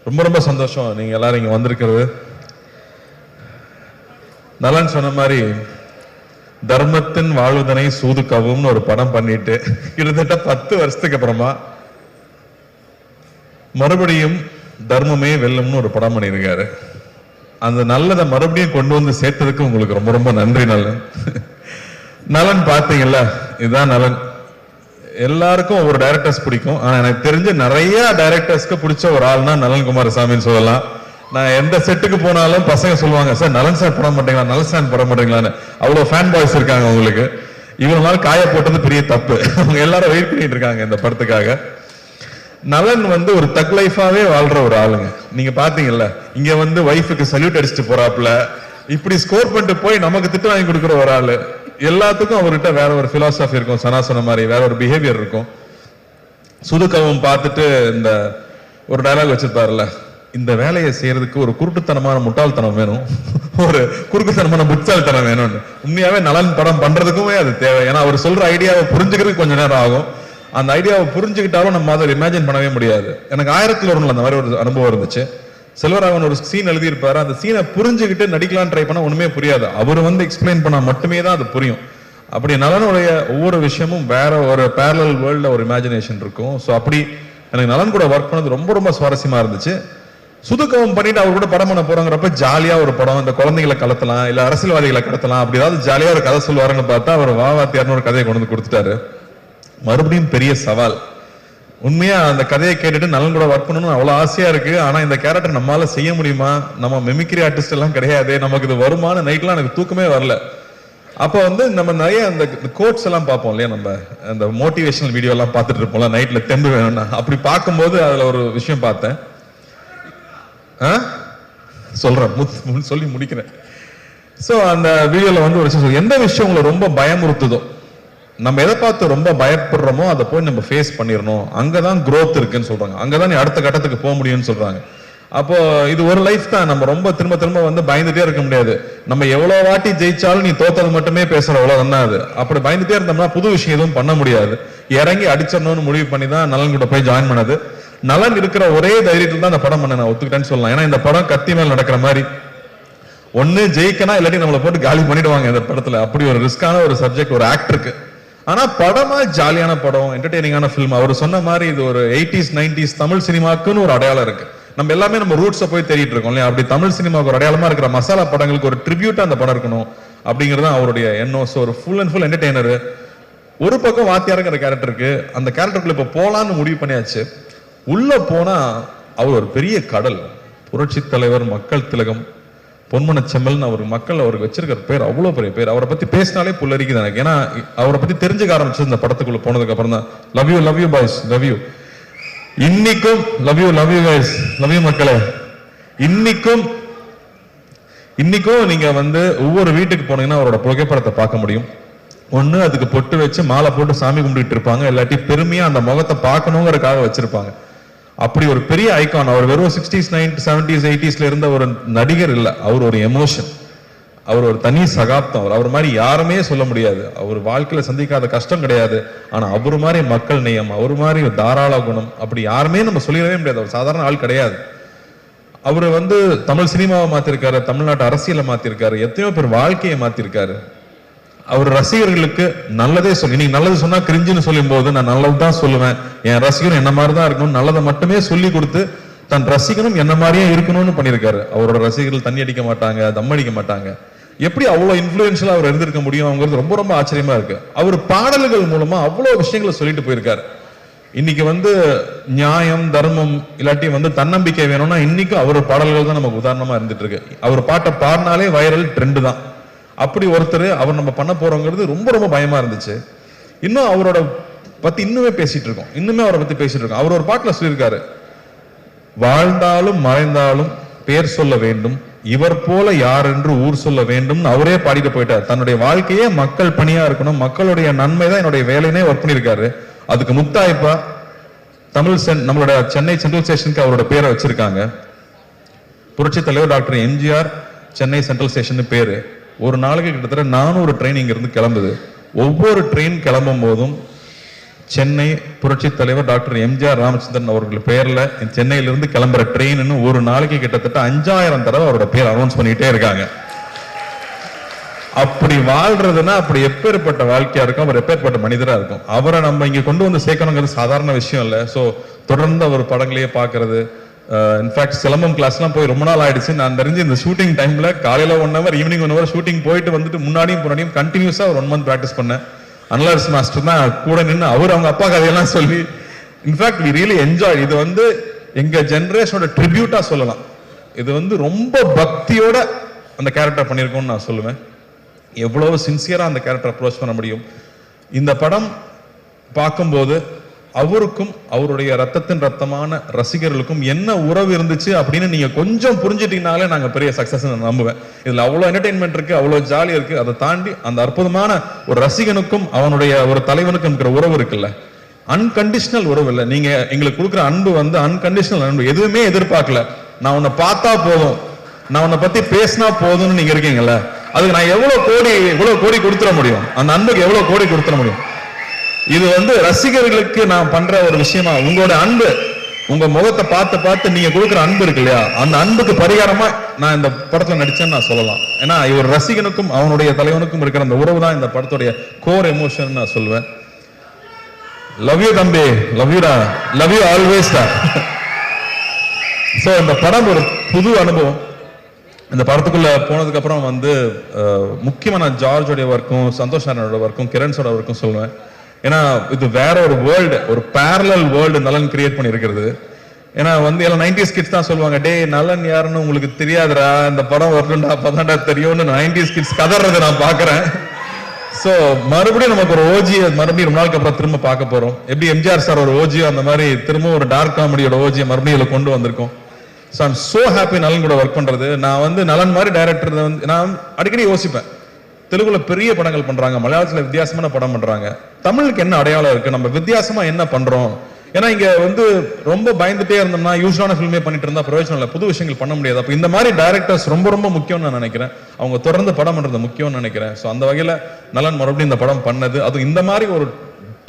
ரொம்ப ரொம்ப சந்தோஷம் நீங்க எல்லாரும் இங்க வந்திருக்கிறது. நலன் சொன்ன மாதிரி தர்மத்தின் வாழ்வதனை சூதுக்கவும் ஒரு படம் பண்ணிட்டு கிட்டத்தட்ட 10 வருஷத்துக்கு அப்புறமா மறுபடியும் தர்மமே வெல்லும்னு ஒரு படம் பண்ணியிருக்காரு. அந்த நல்லதை மறுபடியும் கொண்டு வந்து சேர்த்ததுக்கு உங்களுக்கு ரொம்ப ரொம்ப நன்றி நலன். நலன் பாத்தீங்கல்ல, இதுதான் நலன். எல்லாருக்கும் ஒவ்வொரு டைரக்டர்ஸ் பிடிக்கும். ஆனா எனக்கு தெரிஞ்ச நிறைய டைரக்டர்ஸ்க்கு பிடிச்ச ஒரு ஆள்னா நலன் குமாரசாமின்னு சொல்லலாம். நான் எந்த செட்டுக்கு போனாலும் பசங்க சொல்லுவாங்க, சார் நலன் சார் படம் மாட்டீங்களா, நலன் சார் படம் மாட்டீங்களான்னு. அவ்வளவு ஃபேன் பாய்ஸ் இருக்காங்க உங்களுக்கு. இவ்வளவு நாள் காய போட்டது பெரிய தப்பு. அவங்க எல்லாரும் வெயிட் பண்ணிட்டு இருக்காங்க இந்த படத்துக்காக. நலன் வந்து ஒரு தக் லைஃபாவே வாழ்ற ஒரு ஆளுங்க. நீங்க பாத்தீங்கல்ல, இங்க வந்து வைஃபுக்கு சல்யூட் அடிச்சுட்டு போறாப்புல, இப்படி ஸ்கோர் பண்ணிட்டு போய் நமக்கு திட்டு வாங்கி கொடுக்குற ஒரு ஆளு. எல்லாத்துக்கும் அவர்கிட்ட வேற ஒரு பிலாசபி இருக்கும், சனா சொன்ன மாதிரி வேற ஒரு பிஹேவியர் இருக்கும். சுதுக்கவும் பார்த்துட்டு இந்த ஒரு டயலாக் வச்சிருப்பாருல்ல, இந்த வேலையை செய்யறதுக்கு ஒரு குருட்டுத்தனமான முட்டாள்தனம் வேணும், ஒரு குறுக்குத்தனமான புத்தாள்தனம் வேணும்னு. உண்மையாவே நலன் படம் பண்றதுக்குமே அது தேவை. ஏன்னா அவர் சொல்ற ஐடியாவை புரிஞ்சுக்கிறதுக்கு கொஞ்சம் நேரம் ஆகும். அந்த ஐடியாவை புரிஞ்சுக்கிட்டாலும் நம்ம அதை இமேஜின் பண்ணவே முடியாது. எனக்கு 1001 அந்த மாதிரி ஒரு அனுபவம் இருந்துச்சு. செல்வராகவன் ஒரு சீன் எழுதியிருப்பாரு. அந்த சீனை புரிஞ்சுக்கிட்டு நடிக்கலாம் ட்ரை பண்ணா ஒண்ணுமே புரியாது. அவர் வந்து எக்ஸ்பிளைன் பண்ணா மட்டுமே தான் அது புரியும். அப்படி நலனுடைய ஒவ்வொரு விஷயமும் வேற ஒரு பேரலல் வேர்ல்ட்ல ஒரு இமேஜினேஷன் இருக்கும். ஸோ அப்படி எனக்கு நலன் கூட ஒர்க் பண்ணது ரொம்ப ரொம்ப சுவாரஸ்யமா இருந்துச்சு. சுதுக்கவும் பண்ணிட்டு அவர் கூட படம் பண்ண போறோங்கிறப்ப ஜாலியா ஒரு படம், இந்த குழந்தைகளை கடத்தலாம், இல்ல அரசியல்வாதிகளை கடத்தலாம், அப்படி ஏதாவது ஜாலியா ஒரு கதை சொல்லுவாருன்னு பார்த்தா அவர் வாத்தியார்னு ஒரு கதையை கொண்டு வந்து கொடுத்துட்டாரு. மறுபடியும் பெரிய சவால். உண்மையா அந்த கதையை கேட்டுட்டு நலன் கூட ஒர்க் பண்ணணும்னு அவ்வளவு ஆசையா இருக்கு. ஆனா இந்த கேரக்டர் நம்மளால செய்ய முடியுமா, நம்ம மெமிக்ரி ஆர்டிஸ்ட் எல்லாம் கிடையாது, நமக்கு இது வருமான நைட்லாம் எனக்கு தூக்கமே வரல. அப்போ வந்து நம்ம நிறைய அந்த கோட்ஸ் எல்லாம் பார்ப்போம் இல்லையா, நம்ம அந்த மோட்டிவேஷனல் வீடியோ எல்லாம் பார்த்துட்டு இருப்போம்ல நைட்ல தெம்பு வேணும்னா. அப்படி பார்க்கும்போது அதுல ஒரு விஷயம் பார்த்தேன். சொல்றேன், சொல்லி முடிக்கிறேன். சோ அந்த வீடியோல வந்து ஒரு விஷயம், எந்த விஷயம் உங்களை ரொம்ப பயமுறுத்துதோ, நம்ம எதை பார்த்து ரொம்ப பயப்படுறோமோ அதை போய் நம்ம ஃபேஸ் பண்ணிடணும். அங்கதான் growth இருக்குன்னு சொல்றாங்க. அங்கதான் நீ அடுத்த கட்டத்துக்கு போக முடியும்னு சொல்றாங்க. அப்போ இது ஒரு லைஃப் தான். நம்ம ரொம்ப திரும்ப திரும்ப வந்து பயந்துட்டே இருக்க முடியாது. நம்ம எவ்வளவு வாட்டி ஜெயிச்சாலும் நீ தோத்தது மட்டுமே பேசுற அவ்வளவுதான் அது. அப்படி பயந்துட்டே இருந்தோம்னா புது விஷயம் எதுவும் பண்ண முடியாது. இறங்கி அடிச்சிடணும்னு முடிவு பண்ணி தான் நலன் கூட போய் ஜாயின் பண்ணது. நலன் இருக்கிற ஒரே தைரியத்தில் தான் இந்த படம் பண்ண நான் ஒத்துக்கிட்டேன்னு சொல்லலாம். ஏன்னா இந்த படம் கத்தி மேல் நடக்கிற மாதிரி, ஒண்ணு ஜெயிக்கனா இல்லாட்டி நம்மளை போட்டு காலி பண்ணிடுவாங்க இந்த படத்துல. அப்படி ஒரு ரிஸ்கான ஒரு சப்ஜெக்ட் ஒரு ஆக்டருக்கு. ஆனா படமா ஜாலியான படம், என்டர்டெய்னிங்கான ஃபிலிம். அவர் சொன்ன மாதிரி இது ஒரு 80s 90s தமிழ் சினிமாக்குன்னு ஒரு அடையாளம் இருக்கு. நம்ம எல்லாமே நம்ம ரூட்ஸை போய் தேடிட்டு இருக்கோம் இல்லையா. அப்படி தமிழ் சினிமாவுக்கு ஒரு அடையாளமா இருக்கிற மசாலா படங்களுக்கு ஒரு ட்ரிபியூட்டா அந்த படம் இருக்கணும் அப்படிங்கிறது அவருடைய எண்ணம். ஸோ ஒரு ஃபுல் அண்ட் ஃபுல் என்டர்டெய்னர். ஒரு பக்கம் வாத்தியாருங்கிற கேரக்டருக்கு, அந்த கேரக்டருக்குள்ள இப்ப போலான்னு முடிவு பண்ணியாச்சு. உள்ள போனா அவர் ஒரு பெரிய கடல், புரட்சி தலைவர், மக்கள் திலகம், பொன்மன செம்மல். அவர் மக்கள் அவருக்கு வச்சிருக்கிற பேர் அவ்வளவு பெரிய பேர். அவரை பத்தி பேசினாலே புல்லரிக்குது எனக்கு. ஏன்னா அவரை பத்தி தெரிஞ்சுக்க ஆரம்பிச்சது இந்த படத்துக்குள்ள போனதுக்கு அப்புறம் தான். Love you boys, love you. இன்னைக்கும் love you guys, love you மக்களே. இன்னைக்கும் நீங்க வந்து ஒவ்வொரு வீட்டுக்கு போனீங்கன்னா அவரோட புகைப்படத்தை பார்க்க முடியும். ஒண்ணு அதுக்கு பொட்டு வச்சு மாலை போட்டு சாமி கும்பிட்டு இருப்பாங்க, இல்லாட்டி பெருமையா அந்த முகத்தை பார்க்கணுங்கிறதுக்காக வச்சிருப்பாங்க. அப்படி ஒரு பெரிய ஐகான். அவர் வெறும் 60s 90s 70s 80sல இருந்த ஒரு நடிகர் இல்ல, அவர் ஒரு எமோஷன், அவர் ஒரு தனி சகாப்தம். அவர் மாதிரி யாருமே சொல்ல முடியாது. அவர் வாழ்க்கையில சந்திக்காத கஷ்டம் கிடையாது. ஆனா அவர் மாதிரி மக்கள் நேயம், அவர் மாதிரி தாராள குணம் அப்படி யாருமே நம்ம சொல்லிடவே முடியாது. அவர் சாதாரண ஆள் கிடையாது. அவர் வந்து தமிழ் சினிமாவை மாத்திருக்காரு, தமிழ்நாட்டு அரசியலை மாத்திருக்காரு, எத்தனையோ பேர் வாழ்க்கையை மாத்திருக்காரு. அவர் ரசிகர்களுக்கு நல்லதே சொல்லி, நீங்க நல்லது சொன்னா கிரிஞ்சுன்னு சொல்லும் போது நான் நல்லது தான் சொல்லுவேன், என் ரசிகரும் என்ன மாதிரி தான் இருக்கணும், நல்லதை மட்டுமே சொல்லி கொடுத்து தன் ரசிகனும் என்ன மாதிரியே இருக்கணும்னு பண்ணியிருக்காரு. அவரோட ரசிகர்கள் தண்ணி அடிக்க மாட்டாங்க, தம் அடிக்க மாட்டாங்க. எப்படி அவ்வளவு இன்ஃபுளுன்ஷியலா அவர் இருந்திருக்க முடியும் அவங்கிறது ரொம்ப ரொம்ப ஆச்சரியமா இருக்கு. அவர் பாடல்கள் மூலமா அவ்வளவு விஷயங்களை சொல்லிட்டு போயிருக்காரு. இன்னைக்கு வந்து நியாயம் தர்மம் இல்லாட்டி வந்து தன்னம்பிக்கை வேணும்னா இன்னைக்கு அவர் பாடல்கள் தான் நமக்கு உதாரணமா இருந்துட்டு இருக்கு. அவர் பாட்டை பாடினாலே வைரல் ட்ரெண்ட் தான். அப்படி ஒருத்தர் அவர் நம்ம பண்ண போறோங்கிறது ரொம்ப ரொம்ப பயமா இருந்துச்சு. இன்னும் அவரோட பத்தி இன்னுமே பேசிட்டு இருக்கோம், இன்னுமே அவரை பத்தி பேசிட்டு இருக்கோம். அவர் ஒரு பாட்டுல சொல்லியிருக்காரு, வாழ்ந்தாலும் மறைந்தாலும் பேர் சொல்ல வேண்டும், இவர் போல யார் என்று ஊர் சொல்ல வேண்டும். அவரே பாடிட்டு போயிட்டார். தன்னுடைய வாழ்க்கையே மக்கள் பணியா இருக்கணும், மக்களுடைய நன்மை தான் என்னுடைய வேலைனே ஒர்க் பண்ணியிருக்காரு. அதுக்கு முத்தாய்ப்பா நம்மளோட சென்னை சென்ட்ரல் ஸ்டேஷனுக்கு அவரோட பேரை வச்சிருக்காங்க. புரட்சி தலைவர் doctor MGR Chennai central station பேரு. ஒரு நாளைக்கு கிட்டத்தட்ட 400 ட்ரெயின் இங்க இருந்து கிளம்புது. ஒவ்வொரு ட்ரெயின் கிளம்பும் போதும் சென்னை புரட்சி தலைவர் டாக்டர் எம்ஜிஆர் ராமச்சந்திரன் அவர்கள் பேர்ல சென்னையிலிருந்து கிளம்புற ட்ரெயின் ஒரு நாளைக்கு கிட்டத்தட்ட 5000 தடவை அவரோட பேர் அனௌன்ஸ் பண்ணிட்டே இருக்காங்க. அப்படி வாழ்றதுன்னா அப்படி எப்பேற்பட்ட வாழ்க்கையா இருக்கும், அவர் எப்பேற்பட்ட மனிதரா இருக்கும். அவரை நம்ம இங்க கொண்டு வந்து சேர்க்கணுங்கிறது சாதாரண விஷயம் இல்லை. ஸோ தொடர்ந்து அவர் படங்களையே பார்க்கறது, இன்ஃபேக்ட் சிலம்பம் கிளாஸ்லாம் போய் ரொம்ப நாள் ஆயிடுச்சு. நான் தெரிஞ்சு இந்த ஷூட்டிங் டைம்ல காலையில 1 hour ஈவினிங் 1 hour ஷூட்டிங் போயிட்டு வந்துட்டு முன்னாடியும் கண்டினியூஸா ஒரு 1 month ப்ராக்டிஸ் பண்ணேன். அனலர்ஸ் மாஸ்டர் தான் கூட நின்று அவங்க அப்பா கதையெல்லாம் சொல்லி, இன்ஃபேக்ட் வி ரியலி என்ஜாய். இது வந்து எங்க ஜெனரேஷனோட ட்ரிபியூட்டா சொல்லலாம். இது வந்து ரொம்ப பக்தியோட அந்த கேரக்டர் பண்ணியிருக்கோம்னு நான் சொல்லுவேன். எவ்வளவு சின்சியரா அந்த கேரக்டர் அப்ரோச் பண்ண முடியும். இந்த படம் பார்க்கும்போது அவருக்கும் அவருடைய ரத்தத்தின் ரத்தமான ரசிகர்களுக்கும் என்ன உறவு இருந்துச்சு அப்படின்னு நீங்க கொஞ்சம் புரிஞ்சுட்டீங்கனாலே நாங்க பெரிய சக்சஸ் நம்புவேன். இதுல அவ்வளவு என்டர்டைன்மெண்ட் இருக்கு, அவ்வளவு ஜாலி இருக்கு. அதை தாண்டி அந்த அற்புதமான ஒரு ரசிகனுக்கும் அவனுடைய ஒரு தலைவனுக்கும் இருக்கிற உறவு இருக்குல்ல, அன்கண்டிஷனல் உறவு இல்லை. நீங்க எங்களுக்கு கொடுக்குற அன்பு வந்து அன்கண்டிஷனல் அன்பு. எதுவுமே எதிர்பார்க்கல, நான் உன்னை பார்த்தா போதும், நான் உன்னை பத்தி பேசினா போதும்னு நீங்க இருக்கீங்கல்ல, அதுக்கு நான் எவ்வளவு கோடி கொடுத்துட முடியும், அந்த அன்புக்கு எவ்வளவு கோடி கொடுத்துட முடியும். இது வந்து ரசிகர்களுக்கு நான் பண்ற ஒரு விஷயமா, உங்களோட அன்பு, உங்க முகத்தை பார்த்து நீங்க கொடுக்குற அன்பு இருக்கு இல்லையா, அந்த அன்புக்கு பரிகாரமா நான் இந்த படத்துல நடிச்சேன்னு நான் சொல்லலாம். ஏன்னா இவர் ரசிகனுக்கும் அவனுடைய தலைவனுக்கும் இருக்கிற அந்த உறவு தான் இந்த படத்துடைய கோர் எமோஷன் நான் சொல்லுவேன். லவ் யூ தம்பி, லவ் யூடா, லவ் யூ ஆல்வேஸ் டா. சோ இந்த படம் ஒரு புது அனுபவம். இந்த படத்துக்குள்ள போனதுக்கு அப்புறம் வந்து முக்கியமா நான் ஜார்ஜோடைய ஒர்க்கும் சந்தோஷ் நாராயணோட ஒர்க்கும் கிரண்ஸோட ஒர்க்கும் சொல்லுவேன். ஏன்னா இது வேற ஒரு வேர்ல்டு, ஒரு பேரலல் வேர்ல்டு நலன் கிரியேட் பண்ணி இருக்கிறது. ஏன்னா வந்து எல்லாம் 90s கிட்ஸ் தான் சொல்லுவாங்க, டே நலன் யாருன்னு உங்களுக்கு தெரியாதுடா, இந்த படம் வரணும்டா அப்பதான்டா தெரியும்னு 90s கிட்ஸ் கதறதை நான் பாக்குறேன். சோ மறுபடியும் நமக்கு ஒரு ஓஜி மறுபடியும் ரொம்ப நாளுக்கு அப்புறம் திரும்ப பார்க்க போறோம். எப்படி எம்ஜிஆர் சார் ஒரு ஓஜியோ அந்த மாதிரி திரும்ப ஒரு டார்க் காமெடியோட ஓஜியை மறுபடியும் கொண்டு வந்திருக்கோம். ஸோ ஐம் சோ ஹாப்பி நலன் கூட ஒர்க் பண்றது. நான் வந்து நலன் மாதிரி டைரக்டர் வந்து நான் அடிக்கடி யோசிப்பேன், தெலுங்குல பெரிய படங்கள் பண்றாங்க, மலையாளத்துல வித்தியாசமான படம் பண்றாங்க, தமிழுக்கு என்ன அடையாளம் இருக்கு, நம்ம வித்தியாசமா என்ன பண்றோம். ஏன்னா இங்க வந்து ரொம்ப பயந்துட்டே இருந்தோம்னா யூஸ்வலான ஃபில்மே பண்ணிட்டு இருந்தா பிரயோஜனம் இல்லை, புது விஷயங்கள் பண்ண முடியாது. அப்ப இந்த மாதிரி டைரக்டர்ஸ் ரொம்ப ரொம்ப முக்கியம்னு நான் நினைக்கிறேன். அவங்க தொடர்ந்து படம் பண்றது முக்கியம்னு நினைக்கிறேன். ஸோ அந்த வகையில நலன் மறுபடியும் இந்த படம் பண்ணது, அது இந்த மாதிரி ஒரு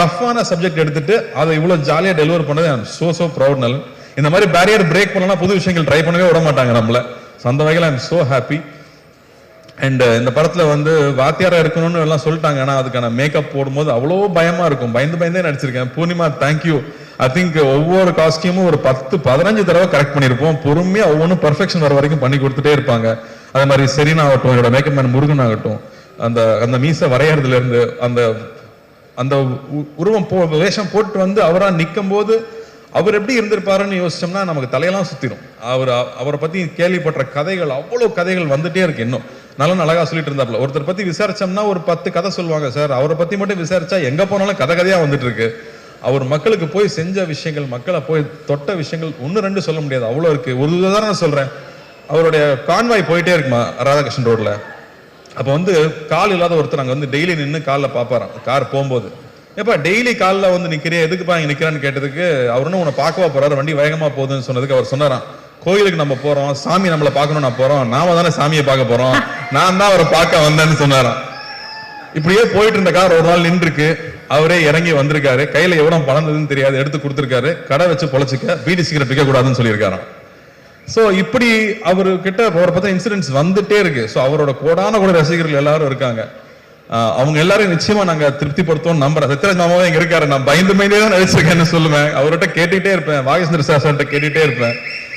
டஃப்பான சப்ஜெக்ட் எடுத்துட்டு அதை இவ்வளவு ஜாலியா டெலிவர் பண்ணது ஐ அம் சோ ப்ரௌட் நலன். இந்த மாதிரி பேரியர் பிரேக் பண்ணலாம், புது விஷயங்கள் ட்ரை பண்ணவே விட மாட்டாங்க நம்மள. அந்த வகையில் I am so happy. And இந்த படத்துல வந்து வாத்தியாரா இருக்கணும்னு எல்லாம் சொல்லிட்டாங்க. ஆனா அதுக்கான மேக்கப் போடும்போது அவ்வளோ பயமா இருக்கும், பயந்தே நடிச்சிருக்கேன். பூர்ணிமா தேங்க்யூ. ஐ திங்க் ஒவ்வொரு காஸ்டியூமும் ஒரு 10-15 தடவை கரெக்ட் பண்ணியிருப்போம். பொறுமையா ஒவ்வொன்றும் பர்ஃபெக்ஷன் வர வரைக்கும் பண்ணி கொடுத்துட்டே இருப்பாங்க. அதே மாதிரி செரீனா ஆகட்டும், என்னோட மேக்கப் மேன் முருகன் ஆகட்டும், அந்த மீசை வரையறதுல இருந்து அந்த அந்த உருவம் வேஷம் போட்டு வந்து அவரா நிற்கும் போது அவர் எப்படி இருந்திருப்பாருன்னு யோசிச்சோம்னா நமக்கு தலையெல்லாம் சுத்திடும். அவரை பத்தி கேள்விப்பட்ட கதைகள், அவ்வளவு கதைகள் வந்துட்டே இருக்கு. இன்னும் நல்லா அழகா சொல்லிட்டு இருந்தாப்ல. ஒருத்தர் பத்தி விசாரிச்சோம்னா ஒரு 10 கதை சொல்லுவாங்க சார், அவரை பத்தி மட்டும் விசாரிச்சா எங்க போனாலும் கதையா வந்துட்டு இருக்கு. அவர் மக்களுக்கு போய் செஞ்ச விஷயங்கள், மக்களை போய் தொட்ட விஷயங்கள் 1-2 சொல்ல முடியாது, அவ்வளவு இருக்கு. ஒரு உதாரணம் சொல்றேன், அவருடைய கான்வாய் போயிட்டே இருக்குமா ராதாகிருஷ்ணன் ரோட்ல. அப்ப வந்து கால் இல்லாத ஒருத்தர் அங்க வந்து டெய்லி நின்று காலில் பாப்பாராம், கார் போகும்போது. ஏப்பா டெய்லி காலில் வந்து நிற்கிறேன், எதுக்குப்பா இங்கே நிற்கிறான்னு கேட்டதுக்கு அவருன்னு உன்னை பார்க்கவா போறாரு, வண்டி வேகமாக போகுதுன்னு சொன்னதுக்கு அவர் சொன்னாராம், கோயிலுக்கு நம்ம போறோம், சாமி நம்மளை பார்க்கணும், நான் போறோம், நாம தானே சாமியை பார்க்க போறோம், நான் தான் அவரை பார்க்க வந்தேன்னு சொன்னாராம். இப்படியே போயிட்டு இருந்த கார் ஒரு நாள் நின்றுருக்கு, அவரே இறங்கி வந்திருக்காரு, கையில எவ்வளவு பழந்ததுன்னு தெரியாது, எடுத்து கொடுத்துருக்காரு, கடை வச்சு பொழைச்சிக்க, பீடி சிகரெட் விற்க கூடாதுன்னு சொல்லியிருக்காராம். ஸோ இப்படி அவர்கிட்ட அவரை பத்தி இன்சிடென்ட்ஸ் வந்துட்டே இருக்கு. ஸோ அவரோட கோடான கூட ரசிகர்கள் எல்லாரும் இருக்காங்க. அவங்க எல்லாரும் நிச்சயமா நாங்க திருப்திப்படுத்துவோம் நம்புறேன். சத்யராஜ் மாமாவே இங்க இருக்காரு, நான் பயந்து தான் நடிச்சிருக்கேன்னு சொல்லுவேன். அவர்கிட்ட கேட்டுட்டே இருப்பேன், வாகேஸ்வர சார்கிட்ட கேட்டுட்டே இருப்பேன்,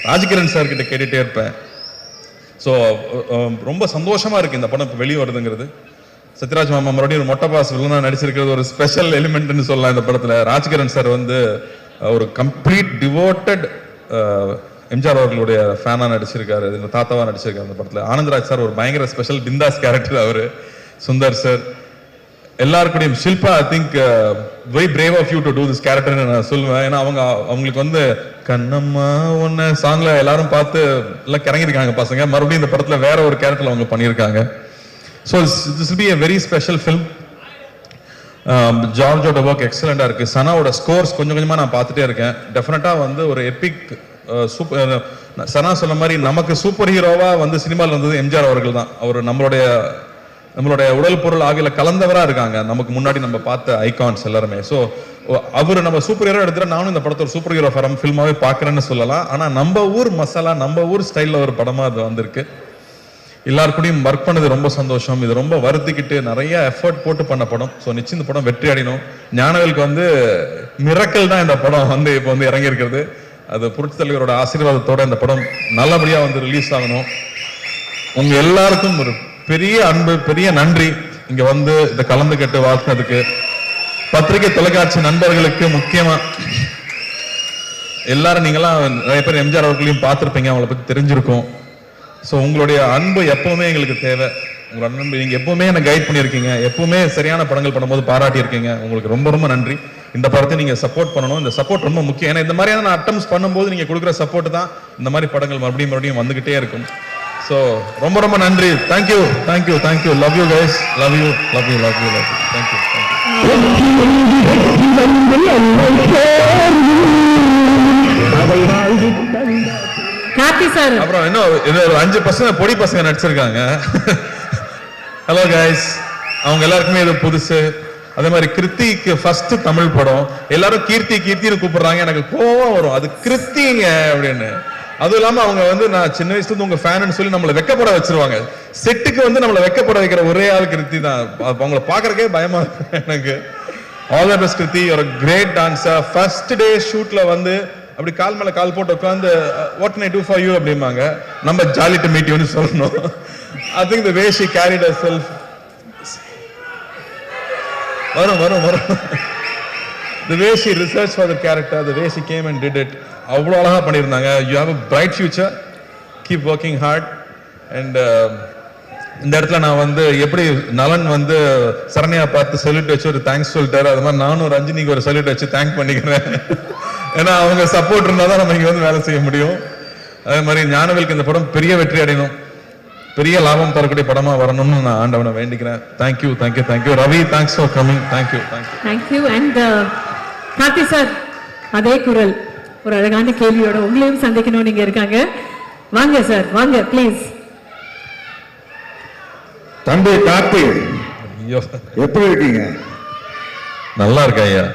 ராஜ்கிரண் சார் கிட்ட கேட்டுட்டே இருப்பேன். ஸோ ரொம்ப சந்தோஷமா இருக்கு இந்த படம் வெளியே வருதுங்கிறது. சத்யராஜ் மாமா மறுபடியும் ஒரு மொட்டை பாஸ் வில்லனா நடிச்சிருக்கிறது ஒரு ஸ்பெஷல் எலிமெண்ட்னு சொல்லலாம் இந்த படத்துல. ராஜ்கிரண் சார் வந்து ஒரு கம்ப்ளீட் டிவோட்டட் எம்ஜிஆர் அவர்களுடைய ஃபேனா நடிச்சிருக்காரு, தாத்தாவா நடிச்சிருக்காரு அந்த படத்துல. ஆனந்தராஜ் சார் ஒரு பயங்கர ஸ்பெஷல் பிந்தாஸ் கேரக்டர் அவரு. சுந்தர் சார் எல்லாருக்கூடையும். Shilpa I think very brave of you to do this கேரக்டர்னு நான் சொல்லுவேன். ஏன்னா அவங்களுக்கு வந்து கண்ணம்மா ஒன்னு சாங்ல எல்லாரும் பார்த்து எல்லாம் கிறங்கிருக்காங்க பசங்க. மறுபடியும் இந்த படத்துல வேற ஒரு கேரக்டர்ல அவங்க பண்ணியிருக்காங்க. So this will be a very special film. ஜார்ஜோட ஒர்க் எக்ஸலண்டா இருக்கு. சனாவோட ஸ்கோர்ஸ் கொஞ்சம் கொஞ்சமா நான் பார்த்துட்டே இருக்கேன். டெஃபினட்டா வந்து ஒரு எபிக் சூப்பர். சனா சொன்ன மாதிரி நமக்கு சூப்பர் ஹீரோவா வந்து சினிமாவில் வந்தது எம்ஜிஆர் அவர்கள் தான். அவர் நம்மளுடைய உடல் பொருள் ஆகிய கலந்தவரா இருக்காங்க நமக்கு முன்னாடி நம்ம பார்த்த ஐகான்ஸ் எல்லாருமே. ஸோ அவர் நம்ம சூப்பர் ஹீரோ எடுத்துட்டு நானும் இந்த படத்தை ஒரு சூப்பர் ஹீரோ ஃபில்மாவே பார்க்கறேன்னு சொல்லலாம். ஆனா நம்ம ஊர் மசாலா, நம்ம ஊர் ஸ்டைல்ல ஒரு படமா அது வந்திருக்கு. எல்லாருக்கூடையும் ஒர்க் பண்ணது ரொம்ப சந்தோஷம். இது ரொம்ப வருத்திக்கிட்டு நிறைய எஃபர்ட் போட்டு பண்ண படம். ஸோ நிச்சயம் இந்த படம் வெற்றி அடையணும். ஞானவேலுக்கு வந்து மிரக்கல் தான் இந்த படம் வந்து இப்போ வந்து இறங்கி இருக்கிறது. அது புரட்சி தலைவரோட ஆசீர்வாதத்தோட இந்த படம் நல்லபடியா வந்து ரிலீஸ் ஆகணும். உங்க எல்லாருக்கும் ஒரு பெரிய அன்பு, பெரிய நன்றி இங்க வந்து இதை கலந்துக்கிட்டு வாழ்த்துனதுக்கு. பத்திரிகை தொலைக்காட்சி நண்பர்களுக்கு முக்கியமா எல்லாரும் நீங்களாம் நிறைய பேர் எம்ஜிஆர் அவர்களையும் பார்த்துருப்பீங்க, அவங்கள பத்தி தெரிஞ்சிருக்கும். ஸோ உங்களுடைய அன்பு எப்பவுமே எங்களுக்கு தேவை. உங்களோட அன்பு நீங்க எப்பவுமே என்ன கைட் பண்ணியிருக்கீங்க, எப்பவுமே சரியான படங்கள் பண்ணும்போது பாராட்டி இருக்கீங்க. உங்களுக்கு ரொம்ப ரொம்ப நன்றி. இந்த படத்தை நீங்க சப்போர்ட் பண்ணணும். இந்த சப்போர்ட் ரொம்ப முக்கியம். ஏன்னா இந்த மாதிரியான அட்டம்ஸ் பண்ணும்போது நீங்க கொடுக்குற சப்போர்ட் தான் இந்த மாதிரி படங்கள் மறுபடியும் வந்துகிட்டே இருக்கும். ஸோ ரொம்ப ரொம்ப நன்றி. Thank you thank you thank you. Love you guys. Love you love you love you love you. Thank you Karthi sir. அப்புறம் இன்னும் ஒரு 5% பொடி பசங்க நடிச்சிருக்காங்க. Hello guys. அவங்க எல்லாருக்குமே இது புதுசு. அதே மாதிரி கிருத்திக்கு ஃபர்ஸ்ட் தமிழ் படம். எல்லாரும் கீர்த்தின்னு கூப்பிடுறாங்க. எனக்கு கோவம் வரும், அது கிருத்திங்க அப்படின்னு. அதுவும் இல்லாம அவங்க வந்து நான் சின்ன வயசுல இருந்து உங்க ஃபேன்னு சொல்லி நம்மளை வெக்கப்பட வச்சிருவாங்க. செட்டுக்கு வந்து நம்மளை வெக்கப்பட வைக்கிற ஒரே ஆள் கிருத்தி தான். அவங்களை பாக்குறக்கே பயமா இருக்கு எனக்கு. All the best Kriti. ஒரு கிரேட் டான்ஸர். ஃபர்ஸ்ட் டே ஷூட்ல வந்து அப்படி கால் மேல கால் போட்டு உட்காந்து what can I to for you அப்படிம்பாங்க. நம்ம ஜாலி டு மீட் யூன்னு சொல்லணும். I think the way she carried herself. வரும் the way she researched for the character, the way she came and did it, அவ்வளோ அழகா பண்ணியிருந்தாங்க. You have a bright future, keep working hard. And இந்த இடத்துல நான் வந்து எப்படி நலன் வந்து சரண்யா பார்த்து சல்யூட் வச்சு ஒரு தேங்க்ஸ் சொல்லிட்டாரு, அது மாதிரி நானும் ரஞ்சினிக்கு ஒரு சல்யூட் வச்சு தேங்க் பண்ணிக்கிறேன். ஏன்னா அவங்க சப்போர்ட் இருந்தால் தான் நம்ம இங்கே வந்து வேலை செய்ய முடியும். அதே மாதிரி ஞானவேலுக்கு இந்த படம் பெரிய வெற்றி அடையணும், பெரிய லாபம் தரக்கூடிய படமா வரணும்னு நான் ஆண்டவனை வேண்டிக்கிறேன். Thank you thank you thank you. Ravi, thanks for coming. Thank you thank you thank you. And Karthi sir அதே குரல் ஒரு அழகான கேள்வியோட உங்களையும் சந்திக்கணும் நீங்க இருக்காங்க. வாங்க சார், வாங்க ப்ளீஸ். தம்பி கார்த்தி, எப்படி இருக்கீங்க? நல்லா இருக்கா ஐயா.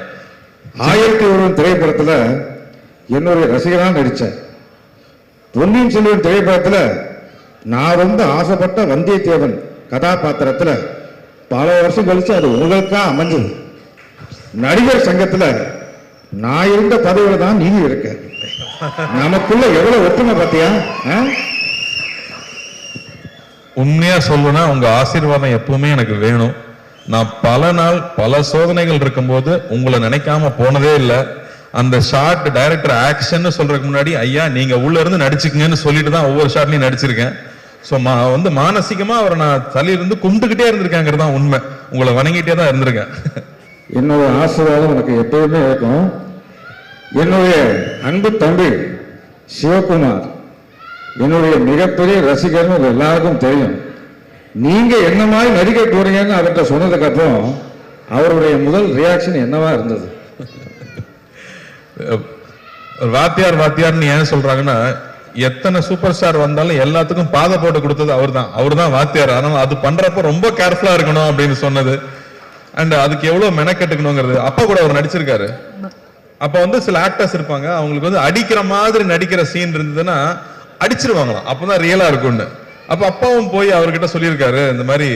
1001 திரைப்படத்துல என்னுடைய ரசிகனா நடிச்சேன். பொன்னியின் செல்வன் திரைப்படத்துல நான் ரொம்ப ஆசைப்பட்ட வந்தியத்தேவன் கதாபாத்திரத்துல பல வருஷம் கழிச்சு அது உங்களுக்கா அமைஞ்சது. நடிகர் சங்கத்துல நான் இருந்த பதவியில தான் நீங்க இருக்க. நமக்குள்ள எவ்வளவு ஒற்றுமை பார்த்தியா? உண்மையா சொல்லணும்னா உங்க ஆசீர்வாதம் எப்பவுமே எனக்கு வேணும். நான் பல நாள் பல சோதனைகள் இருக்கும்போது உங்களை நினைக்காம போனதே இல்லை. அந்த ஷார்ட் டைரக்டர் ஆக்ஷன் சொல்றதுக்கு முன்னாடி ஐயா நீங்க உள்ள இருந்து நடிச்சுக்கங்கன்னு சொல்லிட்டு தான் ஒவ்வொரு ஷாட்லையும் நடிச்சிருக்கேன். ஸோ வந்து மானசீகமா அவரை நான் தலையிலிருந்து கும்பிட்டுக்கிட்டே இருந்திருக்காங்கிறது தான் உண்மை. உங்களை வணங்கிட்டே தான் இருந்திருக்கேன். என்னோட ஆசீர்வாதம் எனக்கு எப்பவுமே இருக்கும். என்னுடைய அன்பு தம்பி சிவகுமார் என்னுடைய மிகப்பெரிய ரசிகர்னு எல்லாருக்கும் தெரியும். நீங்க என்ன மாதிரி நடிக்க போறீங்கன்னு அவர்கிட்ட சொன்னதுக்கு அப்புறம் அவருடைய முதல் ரியாக்ஷன் என்னவா இருந்தது? வாத்தியார்னு ஏன் சொல்றாங்கன்னா, எத்தனை சூப்பர் ஸ்டார் வந்தாலும் எல்லாத்துக்கும் பாதை போட்டு கொடுத்தது அவர் தான் வாத்தியார். அதனால அது பண்றப்ப ரொம்ப கேர்ஃபுல்லா இருக்கணும் அப்படின்னு சொன்னது. அண்ட் அதுக்கு எவ்வளவு மெனக்கெட்டுக்கணுங்கிறது. அப்பா கூட அவர் நடிச்சிருக்காரு. அப்ப வந்து சில ஆக்டர்ஸ் இருப்பாங்க, அவங்களுக்கு வந்து அடிக்கிற மாதிரி நடிக்கிற சீன் இருந்ததுன்னா அடிச்சிருவாங்களாம், அப்பதான் ரியலா இருக்கும்னு. அப்ப அப்பாவும் போய் அவர்கிட்ட சொல்லியிருக்காரு இந்த மாதிரி,